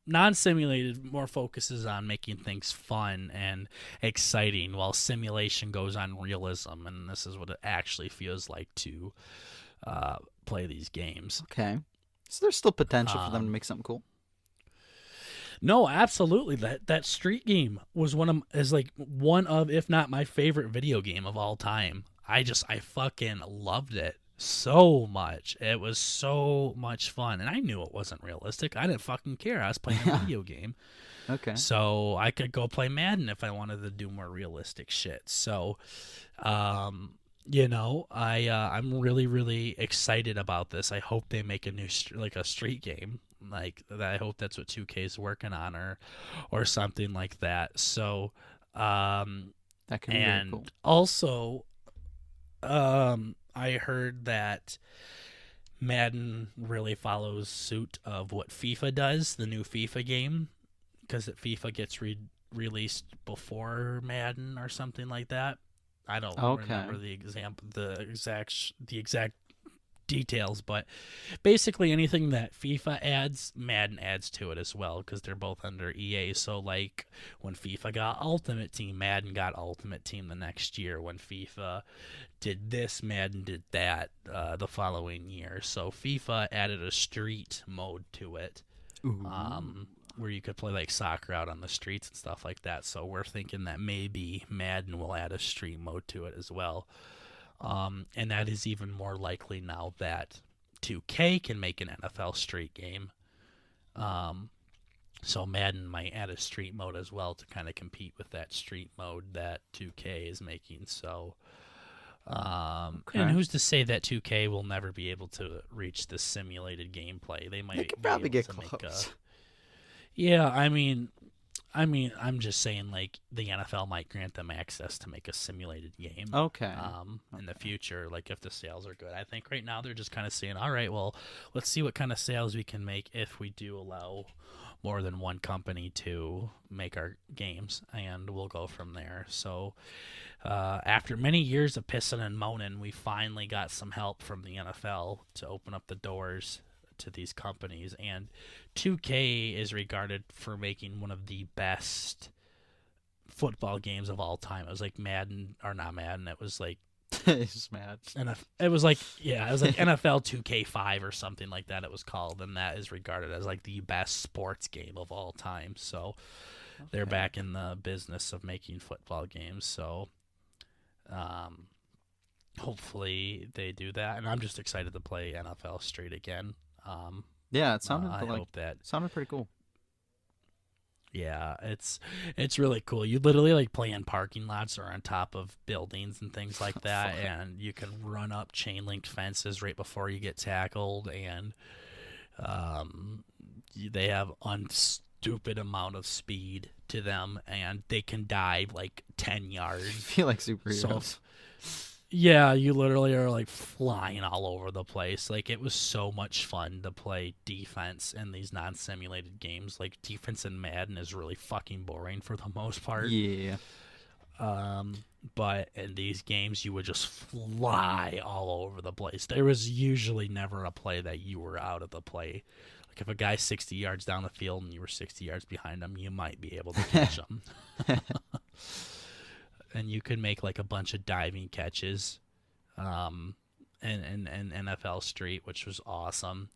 non-simulated more focuses on making things fun and exciting, while simulation goes on realism, and this is what it actually feels like to play these games. okay. So there's still potential for them to make something cool. No, absolutely. That Street game was one of, if not my favorite video game of all time. I fucking loved it so much. It was so much fun, and I knew it wasn't realistic. I didn't fucking care. I was playing a video game. Okay. So I could go play Madden if I wanted to do more realistic shit. So, I'm really, really excited about this. I hope they make a new a street game. I hope that's what 2K is working on, or something like that. So, That could be really cool. also, I heard that Madden really follows suit of what FIFA does, the new FIFA game, because FIFA gets released before Madden or something like that. I don't remember the exact details, but basically anything that FIFA adds, Madden adds to it as well, because they're both under EA. So like when FIFA got Ultimate Team, Madden got Ultimate Team the next year. When FIFA did this, Madden did that the following year. So FIFA added a street mode to it, where you could play like soccer out on the streets and stuff like that. So we're thinking that maybe Madden will add a street mode to it as well. And that is even more likely now that 2K can make an NFL street game. So Madden might add a street mode as well to kind of compete with that street mode that 2K is making. So, and who's to say that 2K will never be able to reach the simulated gameplay? They might. They could probably get close. Yeah, I mean, I'm just saying, like, the NFL might grant them access to make a simulated game. Okay. In the future, like, if the sales are good. I think right now they're just kind of saying, all right, well, let's see what kind of sales we can make if we do allow more than one company to make our games, and we'll go from there. So, after many years of pissing and moaning, we finally got some help from the NFL to open up the doors to these companies, and 2K is regarded for making one of the best football games of all time. It was like Madden, or not Madden, it was like He's just mad. And it was like NFL 2K5 or something like that. It was called, and that is regarded as like the best sports game of all time. So they're back in the business of making football games. So, hopefully they do that, and I'm just excited to play NFL Street again. Yeah, it sounded I hope that sounded pretty cool. Yeah, it's really cool. You literally like play in parking lots or on top of buildings and things like that, and you can run up chain link fences right before you get tackled, and they have unstupid amount of speed to them, and they can dive like 10 yards. I feel like superheroes. So, yeah, you literally are like flying all over the place. Like, it was so much fun to play defense in these non-simulated games. Like, defense in Madden is really fucking boring for the most part. Yeah. But in these games, you would just fly all over the place. There was usually never a play that you were out of the play. Like, if a guy's 60 yards down the field and you were 60 yards behind him, you might be able to catch him. And you could make like a bunch of diving catches in NFL Street, which was awesome.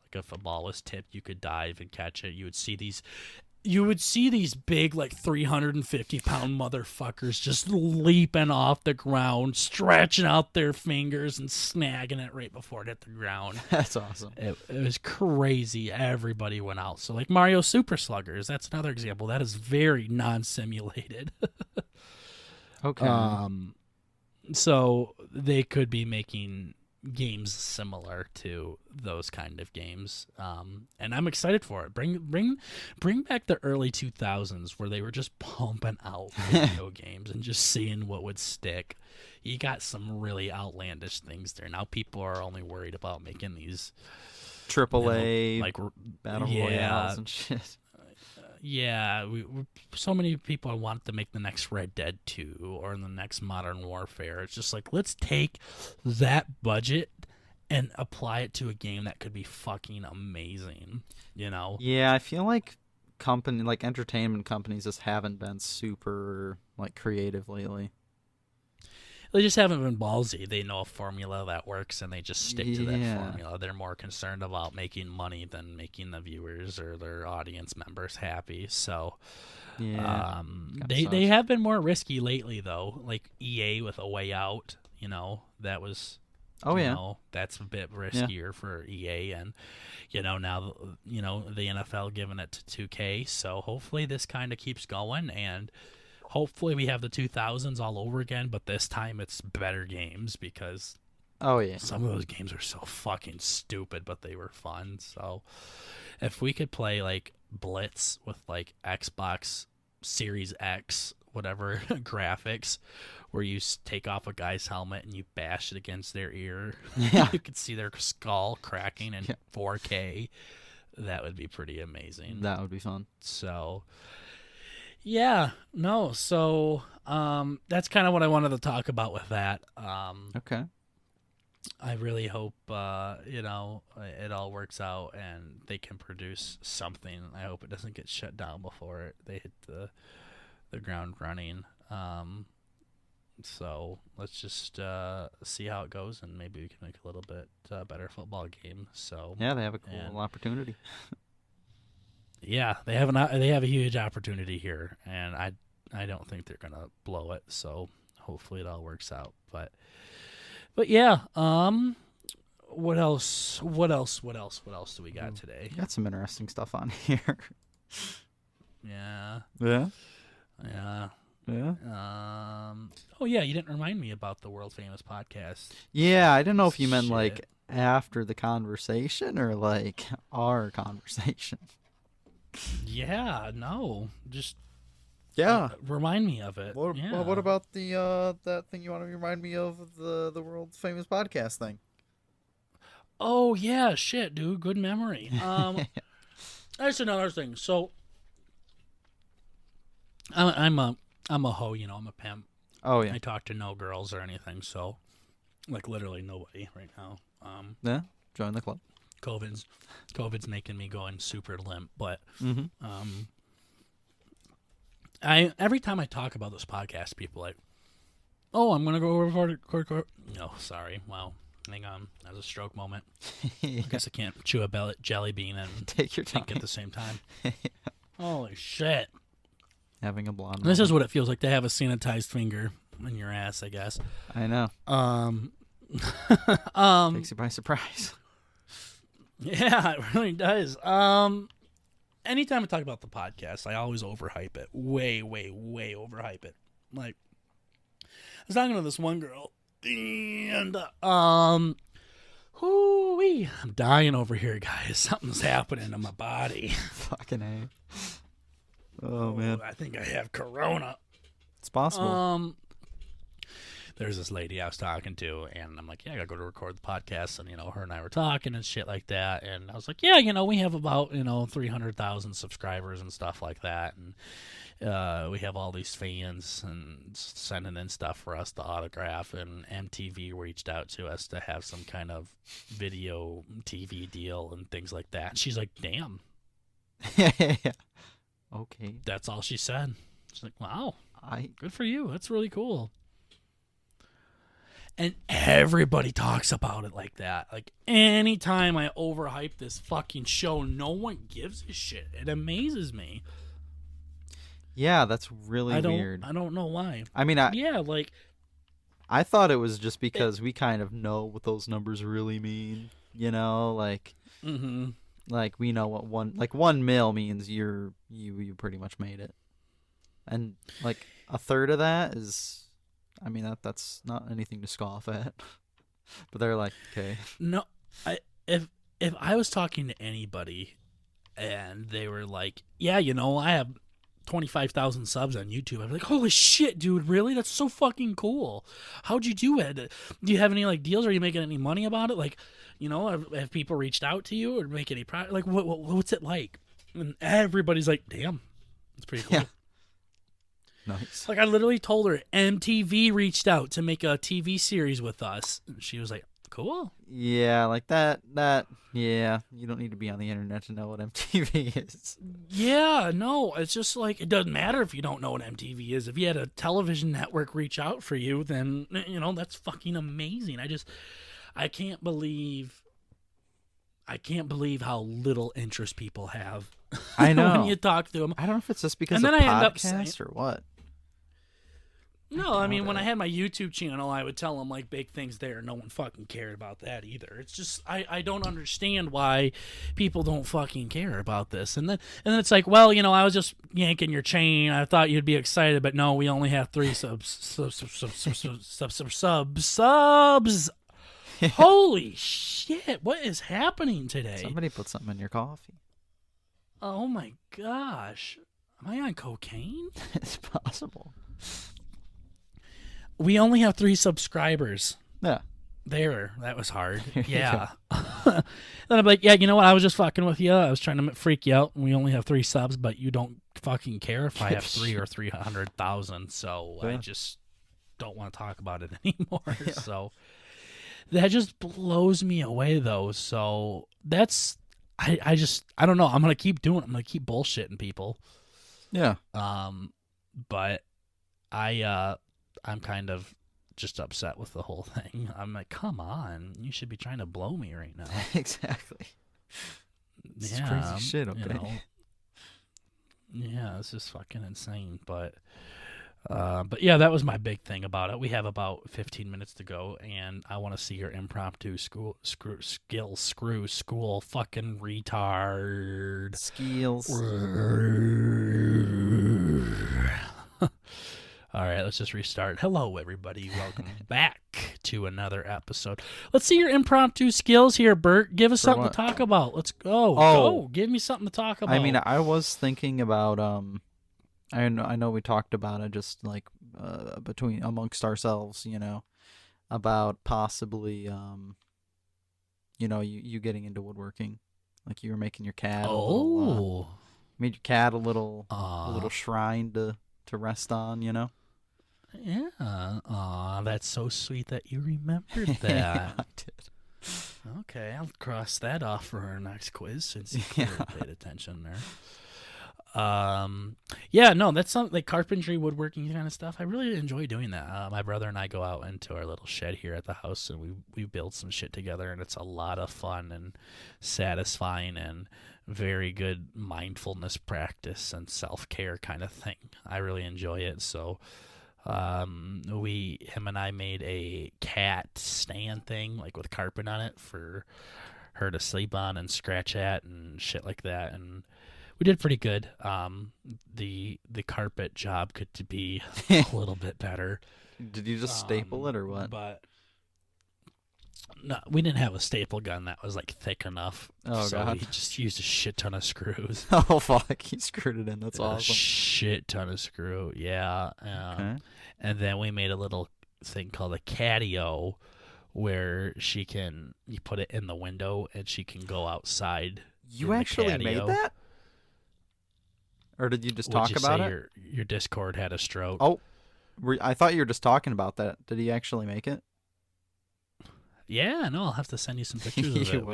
Like, if a ball was tipped, you could dive and catch it. You would see these big, like 350-pound motherfuckers just leaping off the ground, stretching out their fingers and snagging it right before it hit the ground. That's awesome. It was crazy. Everybody went out. So like Mario Super Sluggers, that's another example. That is very non-simulated. Okay. So they could be making games similar to those kind of games, and I'm excited for it. Bring back the early 2000s where they were just pumping out video games and just seeing what would stick. You got some really outlandish things there. Now people are only worried about making these AAA like battle royales and shit. Yeah, so many people want to make the next Red Dead 2 or the next Modern Warfare. It's just like, let's take that budget and apply it to a game that could be fucking amazing, you know? Yeah, I feel like entertainment companies just haven't been super like creative lately. They just haven't been ballsy. They know a formula that works, and they just stick to that formula. They're more concerned about making money than making the viewers or their audience members happy. So, yeah, they have been more risky lately, though. Like EA with A Way Out, that was. Oh yeah, that's a bit riskier for EA, and now the NFL giving it to 2K. So hopefully this kind of keeps going, and hopefully we have the 2000s all over again, but this time it's better games, because some of those games are so fucking stupid, but they were fun. So if we could play like Blitz with like Xbox Series X, whatever graphics, where you take off a guy's helmet and you bash it against their ear, you could see their skull cracking in 4K, that would be pretty amazing. That would be fun. So so that's kind of what I wanted to talk about with that. Okay. I really hope it all works out and they can produce something. I hope it doesn't get shut down before they hit the ground running. So let's just see how it goes, and maybe we can make a little bit better football game. So yeah, they have a cool opportunity. Yeah, they have a huge opportunity here, and I don't think they're gonna blow it. So hopefully it all works out. But yeah, what else do we got today? Got some interesting stuff on here. Yeah. Yeah. Yeah. Yeah. Oh yeah, you didn't remind me about the world famous podcast. Yeah, I didn't know if you meant like after the conversation or like our conversation. Yeah, no, just remind me of it. What about the that thing you want to remind me of the world famous podcast thing? Oh yeah, shit, dude, good memory. That's another thing. So I'm a hoe, I'm a pimp. Oh yeah. I talk to no girls or anything, so like literally nobody right now. Yeah, join the club. COVID's making me going super limp, but Mm-hmm. I every time I talk about this podcast, people Oh, I'm gonna go record. No, sorry. Wow. Hang on. That was a stroke moment. I guess I can't chew a jelly bean and Take your time. think at the same time. Holy shit. Having a blonde. This is what it feels like to have a sanitized finger in your ass, I guess. I know. Takes you by surprise. Yeah, it really does. Anytime I talk about the podcast, I always overhype it. Way, way, way overhype it. Like, I was talking to this one girl, and hoo-wee, I'm dying over here, guys. Something's happening to my body. Fucking A. Oh man, I think I have corona. it's possible. There's this lady I was talking to, and I'm like, yeah, I gotta go to record the podcast, and her and I were talking and shit like that, and I was like, yeah, we have about 300,000 subscribers and stuff like that, and we have all these fans and sending in stuff for us to autograph, and MTV reached out to us to have some kind of video TV deal and things like that. And she's like, damn. Yeah. Okay. That's all she said. She's like, wow, I good for you. That's really cool. And everybody talks about it like that. Like, anytime I overhype this fucking show, no one gives a shit. It amazes me. Yeah, that's really weird. I don't know why. I mean, I thought it was just because we kind of know what those numbers really mean. Like, like we know what 1 mil means. You pretty much made it, and like a third of that is. I mean that's not anything to scoff at, but they're like, okay. No, if I was talking to anybody, and they were like, yeah, I have 25,000 subs on YouTube, I'd be like, holy shit, dude, really? That's so fucking cool. How'd you do it? Do you have any like deals? Are you making any money about it? Like, have people reached out to you or make any product? Like, what's it like? And everybody's like, damn, it's pretty cool. Yeah. Nice. Like, I literally told her MTV reached out to make a TV series with us. She was like, cool. Yeah, like that. Yeah, you don't need to be on the internet to know what MTV is. Yeah, no, it's just like, it doesn't matter if you don't know what MTV is. If you had a television network reach out for you, then, that's fucking amazing. I can't believe how little interest people have. I know. When you talk to them. I don't know if it's just because and of then I end up podcast or what. No, I mean, when I had my YouTube channel, I would tell them, like, big things there. No one fucking cared about that either. It's just, I don't understand why people don't fucking care about this. And then it's like, well, I was just yanking your chain. I thought you'd be excited, but no, we only have 3 subs. Holy shit, what is happening today? Somebody put something in your coffee. Oh my gosh. Am I on cocaine? It's possible. We only have 3 subscribers. Yeah. There. That was hard. Yeah. Then I'm like, yeah, you know what? I was just fucking with you. I was trying to freak you out. We only have 3 subs, but you don't fucking care if I have 3 or 300,000. So I just don't want to talk about it anymore. Yeah. So that just blows me away, though. So that's, I don't know. I'm going to keep doing it. I'm going to keep bullshitting people. Yeah. But I'm kind of just upset with the whole thing. I'm like, come on, you should be trying to blow me right now. Exactly. It's crazy shit, okay? Yeah, it's just fucking insane. But yeah, that was my big thing about it. We have about 15 minutes to go, and I want to see your impromptu school fucking retard skills. All right, let's just restart. Hello, everybody. Welcome back to another episode. Let's see your impromptu skills here, Burt. Give us something to talk about. Let's go. Go. Give me something to talk about. I mean, I was thinking about I know we talked about it just like amongst ourselves, about possibly you getting into woodworking, like you were making your cat. Made your cat a little shrine to rest on, Yeah. Aw, that's so sweet that you remembered that. Yeah, I did. Okay, I'll cross that off for our next quiz since you clearly paid attention there. Yeah, no, that's something like carpentry, woodworking kind of stuff. I really enjoy doing that. My brother and I go out into our little shed here at the house, and we build some shit together, and it's a lot of fun and satisfying and very good mindfulness practice and self care kind of thing. I really enjoy it. So, him and I made a cat stand thing like with carpet on it for her to sleep on and scratch at and shit like that, and we did pretty good. The carpet job could be a little bit better. Did you just staple it or what? But no, we didn't have a staple gun that was like thick enough. Oh, so God. we just used a shit ton of screws. Oh, fuck. He screwed it in. That's A awesome. shit ton of screw. Yeah. Okay. And then we made a little thing called a catio, where you put it in the window and she can go outside. You actually made that? Or did you just talk about it? Your Discord had a stroke. Oh, I thought you were just talking about that. Did he actually make it? Yeah, no, I'll have to send you some pictures of You it.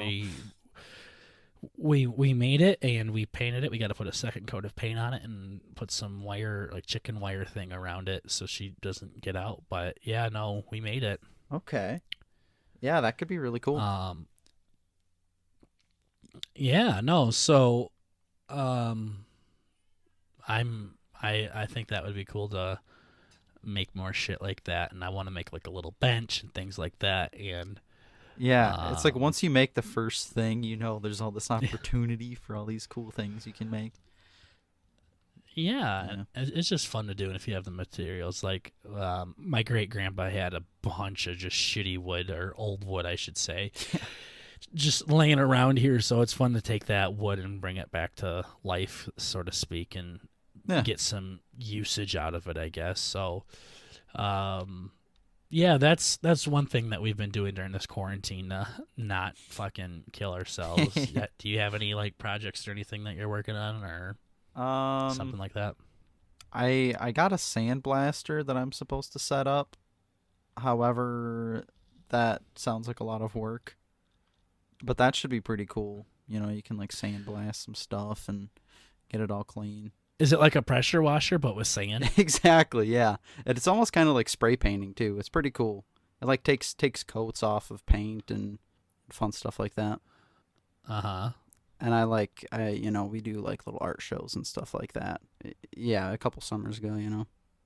will. We made it and we painted it. We got to put a second coat of paint on it and put some wire, like chicken wire thing around it so she doesn't get out. But yeah, no, we made it. Okay. Yeah, that could be really cool. Yeah, no, so I think that would be cool to make more shit like that, and I want to make like a little bench and things like that. And yeah, it's like once you make the first thing, there's all this opportunity for all these cool things you can make. yeah, it's just fun to do, and if you have the materials, like my great grandpa had a bunch of just shitty wood, or old wood, I should say. Just laying around here, so it's fun to take that wood and bring it back to life, so to speak, and get some usage out of it, I guess. So, yeah, that's one thing that we've been doing during this quarantine, not fucking kill ourselves. Do you have any like projects or anything that you're working on, or something like that? I got a sandblaster that I'm supposed to set up. However, that sounds like a lot of work. But that should be pretty cool. You can like sandblast some stuff and get it all clean. Is it like a pressure washer but with sand? Exactly, yeah. And it's almost kind of like spray painting too. It's pretty cool. It like takes coats off of paint and fun stuff like that. Uh-huh. And we do like little art shows and stuff like that. Yeah, a couple summers ago,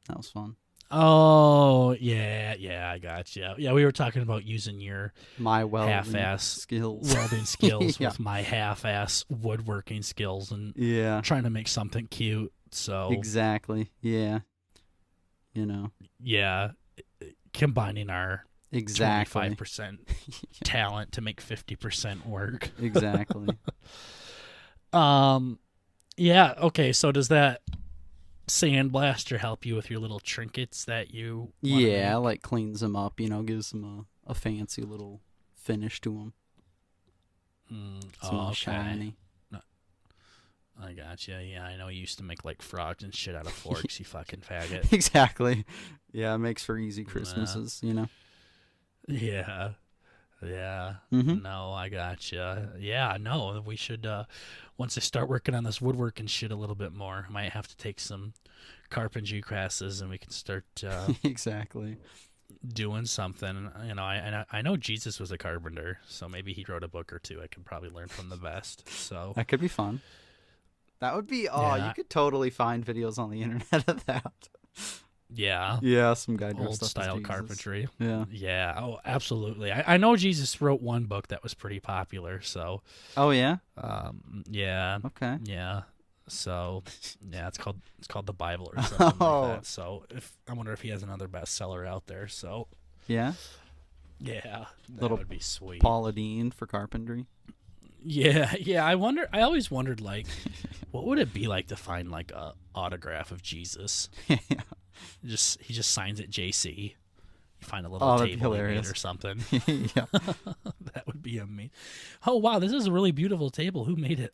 that was fun. Oh, yeah, I got you. Yeah, we were talking about using your my half-ass skills, welding skills Yeah. with my half-ass woodworking skills, and Yeah, trying to make something cute. So exactly. Yeah, yeah, combining our exactly 25% talent to make 50% work. Exactly. Yeah. Okay. So does that sandblaster help you with your little trinkets that you wanna Yeah, make? like cleans them up. Gives them a fancy little finish to them. It's all Okay. shiny. I got you. Yeah, I know you used to make like frogs and shit out of forks. You fucking faggot. Exactly. Yeah, it makes for easy Christmases. Yeah. Yeah. Mhm. No, I got you. Yeah. No, we should. Once I start working on this woodworking shit a little bit more, I might have to take some carpentry classes, and we can start Exactly. doing something. I know Jesus was a carpenter, so maybe he wrote a book or two. I could probably learn from the best. So That could be fun. That would be. Yeah. You could totally find videos on the internet of that. yeah, Yeah, some guy dressed old up as style Jesus. carpentry. Yeah. Yeah. Oh, absolutely. I know Jesus wrote one book that was pretty popular. So Oh yeah. yeah. Okay. Yeah. So, yeah, it's called the Bible or something Oh. like that. So, I wonder if he has another bestseller out there. So, Yeah. yeah, that Little would be sweet. Paula Deen for carpentry. Yeah. I always wondered, like, what would it be like to find like a autograph of Jesus? Yeah. He just signs it JC. You find a little Oh, that'd be table he made hilarious. or something. Yeah. That would be amazing. Oh wow, this is a really beautiful table. Who made it?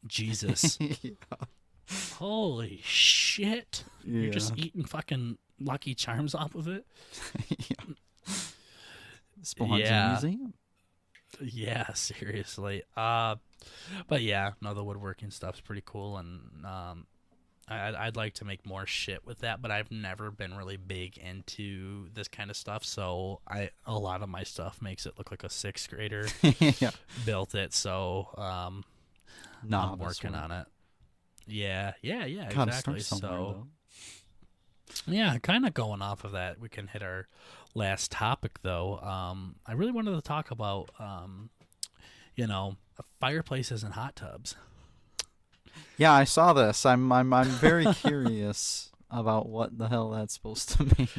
Jesus. Holy shit. You're just eating fucking Lucky Charms off of it? Spawns Yeah. Museum. Yeah, seriously. But yeah, no, the woodworking stuff's pretty cool, and I'd like to make more shit with that, but I've never been really big into this kind of stuff. So a lot of my stuff makes it look like a sixth grader Yeah. built it. So I'm working on it. Yeah, Gotta exactly. start somewhere, So though. yeah, kind of going off of that, we can hit our last topic though. I really wanted to talk about fireplaces and hot tubs. Yeah, I saw this. I'm very curious about what the hell that's supposed to mean.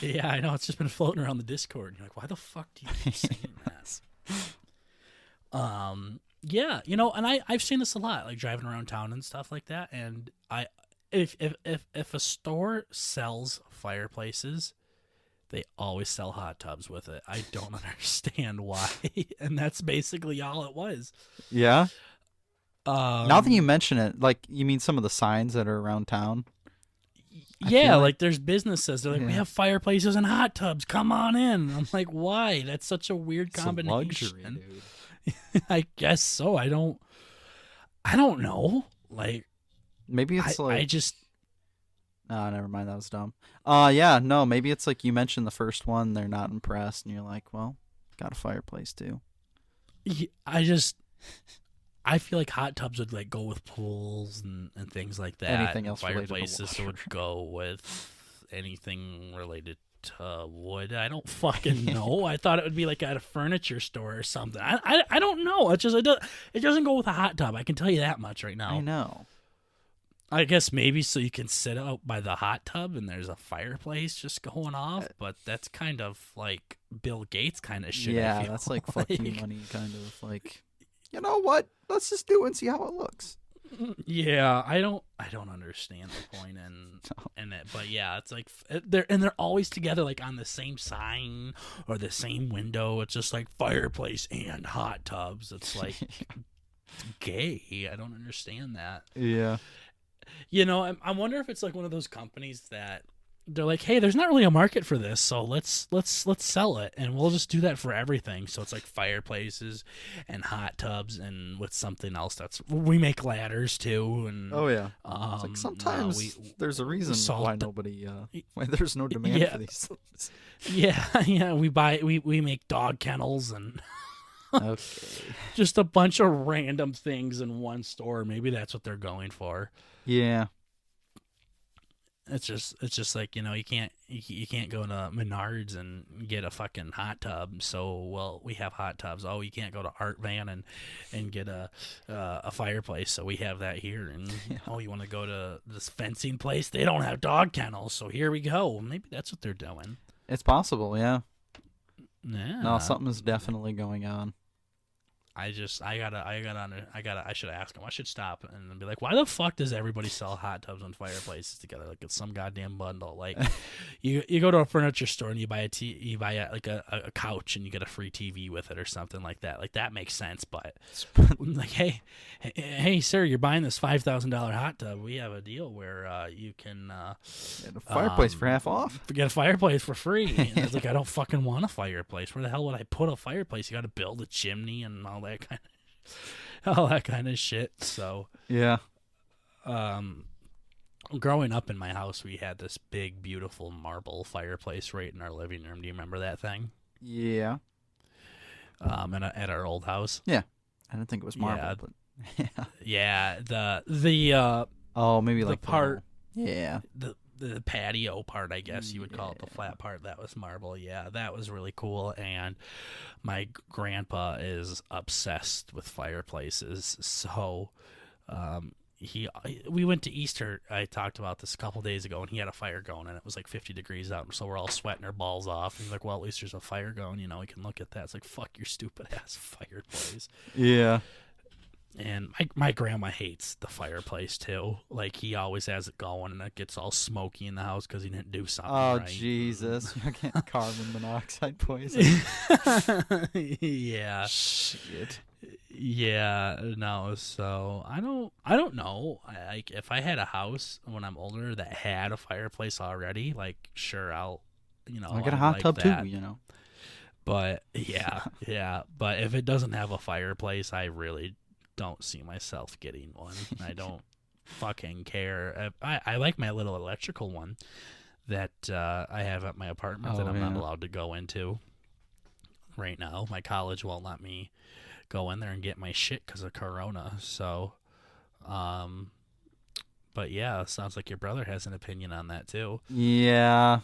Yeah, I know, it's just been floating around the Discord. You're like, why the fuck do you keep saying that? Yeah, and I've seen this a lot, like driving around town and stuff like that. And if a store sells fireplaces, they always sell hot tubs with it. I don't understand why, and that's basically all it was. Yeah. Now that you mention it, like, you mean some of the signs that are around town? Yeah, like there's businesses. They're like, we Yeah. have fireplaces and hot tubs. Come on in. I'm like, why? That's such a weird It's a combination. luxury, dude. I guess so. I don't know. Like, Maybe it's I just Oh, never mind. That was dumb. Yeah, no, maybe it's like you mentioned the first one, they're not impressed, and you're like, well, got a fireplace too. I feel like hot tubs would like go with pools and things like that. Anything else related to fireplaces water. would go with anything related to wood. I don't fucking know. I thought it would be like at a furniture store or something. I don't know. It doesn't go with a hot tub. I can tell you that much right now. I know. I guess maybe so you can sit out by the hot tub and there's a fireplace just going off, but that's kind of like Bill Gates kind of shit. Yeah, I feel that's like fuck you money kind of like, you know what? Let's just do it and see how it looks. Yeah, I don't understand the point in it, but yeah, it's like they're always together, like on the same sign or the same window. It's just like fireplace and hot tubs. It's like gay. I don't understand that. Yeah. I wonder if it's like one of those companies that they're like, hey, there's not really a market for this, so let's sell it, and we'll just do that for everything. So it's like fireplaces and hot tubs, and with something else we make ladders too. And Oh yeah. It's like sometimes there's a reason why why there's no demand for these things. Yeah, we make dog kennels and Okay. just a bunch of random things in one store. Maybe that's what they're going for. Yeah. It's just like, you can't go to Menards and get a fucking hot tub. So, well, we have hot tubs. Oh, you can't go to Art Van and get a fireplace. So we have that here. And oh, you want to go to this fencing place? They don't have dog kennels. So here we go. Maybe that's what they're doing. It's possible, yeah. Yeah. No, something is definitely going on. I should ask them. I should stop and be like, why the fuck does everybody sell hot tubs and fireplaces together? Like it's some goddamn bundle. Like you go to a furniture store and you buy a couch and you get a free TV with it or something like that. Like that makes sense. But like, hey, sir, you're buying this $5,000 hot tub. We have a deal where you can get a fireplace for half off. Get a fireplace for free. And it's like, I don't fucking want a fireplace. Where the hell would I put a fireplace? You got to build a chimney and all that kind of shit. So yeah. Growing up in my house, we had this big, beautiful marble fireplace right in our living room. Do you remember that thing? Yeah. At our old house. Yeah. I didn't think it was marble, but yeah. The maybe the like part. Yeah. The patio part, I guess you would call it, the flat part, that was marble. Yeah, that was really cool. And my grandpa is obsessed with fireplaces. So we went to Easter. I talked about this a couple days ago, and he had a fire going, and it was like 50 degrees out, so we're all sweating our balls off. And he's like, well, at least there's a fire going, we can look at that. It's like, fuck your stupid ass fireplace. Yeah. And my grandma hates the fireplace too. Like he always has it going, and it gets all smoky in the house because he didn't do something right. Oh Jesus! You're getting carbon monoxide poison. Yeah. Shit. Yeah. No. So I don't know. Like if I had a house when I'm older that had a fireplace already, like sure I'll get a hot tub that. too. But yeah. But if it doesn't have a fireplace, I really don't see myself getting one. I don't fucking care. I like my little electrical one that I have at my apartment that I'm not allowed to go into right now. My college won't let me go in there and get my shit because of Corona. So, but yeah, sounds like your brother has an opinion on that too. Yeah.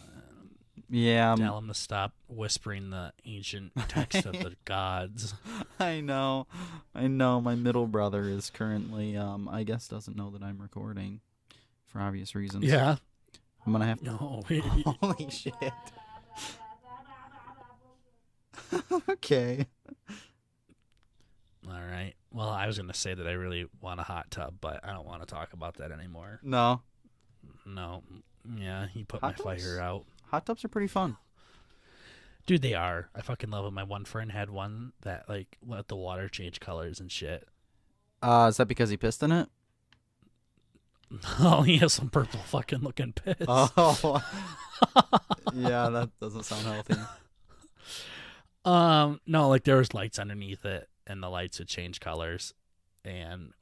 Yeah. Tell him to stop whispering the ancient text of the gods. I know. My middle brother is currently, I guess, doesn't know that I'm recording for obvious reasons. Yeah. I'm going to have to. No. Holy shit. Okay. All right. Well, I was going to say that I really want a hot tub, but I don't want to talk about that anymore. No. No. Yeah, he put Hot my tubs? fire out. Hot tubs are pretty fun. Dude, they are. I fucking love them. My one friend had one that, like, let the water change colors and shit. Is that because he pissed in it? Oh, he has some purple fucking looking piss. Oh. Yeah, that doesn't sound healthy. No, like there was lights underneath it, and the lights would change colors, and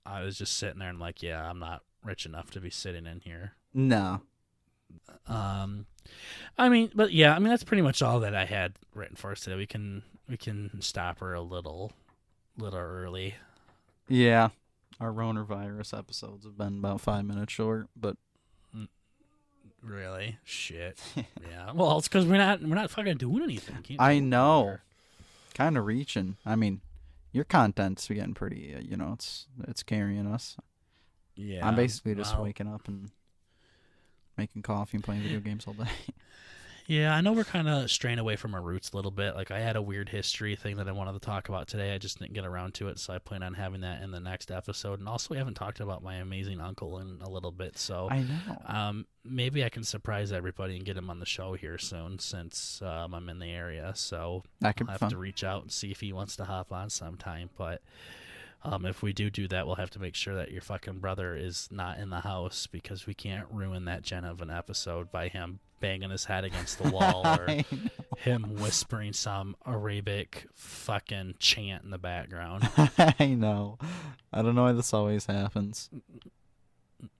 I was just sitting there and like, yeah, I'm not rich enough to be sitting in here. No. I mean, but yeah, I mean that's pretty much all that I had written for us today. We can stop her a little early. Yeah. Our Roner virus episodes have been about 5 minutes short, but really, shit. Yeah. Well, it's because we're not fucking doing anything. I know. Kind of reaching. I mean, your content's getting pretty. It's carrying us. Yeah. I'm basically just waking up and making coffee and playing video games all day. Yeah, I know we're kind of straying away from our roots a little bit. Like, I had a weird history thing that I wanted to talk about today. I just didn't get around to it, so I plan on having that in the next episode. And also, we haven't talked about my amazing uncle in a little bit, so I know. Maybe I can surprise everybody and get him on the show here soon, since I'm in the area. So That could I'll be have fun. to reach out and see if he wants to hop on sometime. But if we do that, we'll have to make sure that your fucking brother is not in the house, because we can't ruin that gen of an episode by him banging his head against the wall or him whispering some Arabic fucking chant in the background. I know. I don't know why this always happens.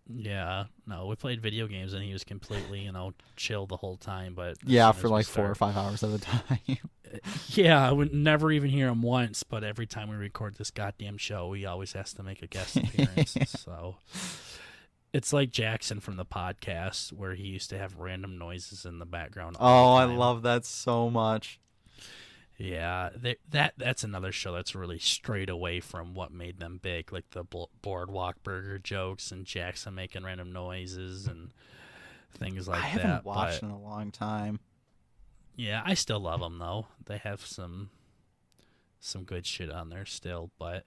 Yeah, no, we played video games and he was completely, chill the whole time. But Yeah, for like 4 or 5 hours at a time. Yeah, I would never even hear him once, but every time we record this goddamn show, he always has to make a guest appearance. So it's like Jackson from the podcast, where he used to have random noises in the background. Oh, I love that so much. Yeah, that's another show that's really strayed away from what made them big, like the Boardwalk Burger jokes and Jackson making random noises and things like that. I haven't watched in a long time. Yeah, I still love them though. They have some good shit on there still, but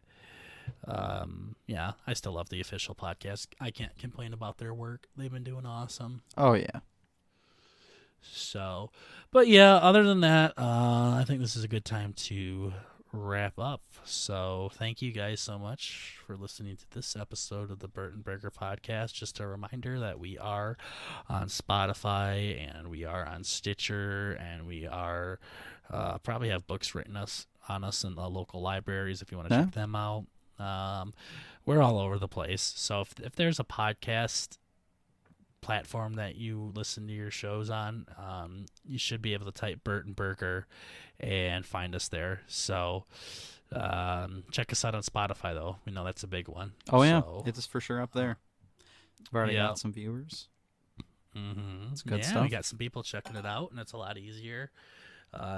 yeah, I still love the official podcast. I can't complain about their work. They've been doing awesome. Oh yeah. So, but yeah, other than that, I think this is a good time to wrap up. So thank you guys so much for listening to this episode of the BurtnBurger podcast. Just a reminder that we are on Spotify and we are on Stitcher, and we are probably have books written on us in the local libraries if you want to check them out. We're all over the place. So if there's a podcast platform that you listen to your shows on, you should be able to type BurtnBurger and find us there. So check us out on Spotify, though. We know that's a big one. Oh yeah, it's for sure up there. We've already Yeah. got some viewers. Mm-hmm. It's good yeah, stuff. we got some people checking it out, and it's a lot easier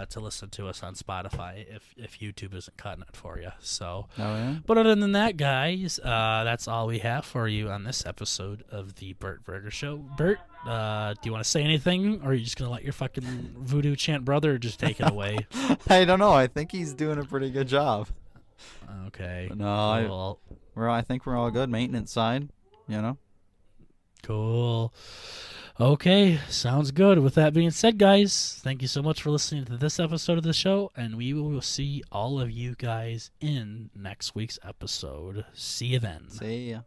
to listen to us on Spotify if YouTube isn't cutting it for you. So, Oh yeah. but other than that, guys, that's all we have for you on this episode of the BurtnBurger Show. Burt, do you want to say anything, or are you just gonna let your fucking voodoo chant brother just take it away? I don't know. I think he's doing a pretty good job. Okay. No, cool. I think we're all good. Maintenance side, Cool. Okay, sounds good. With that being said, guys, thank you so much for listening to this episode of the show, and we will see all of you guys in next week's episode. See you then. See ya.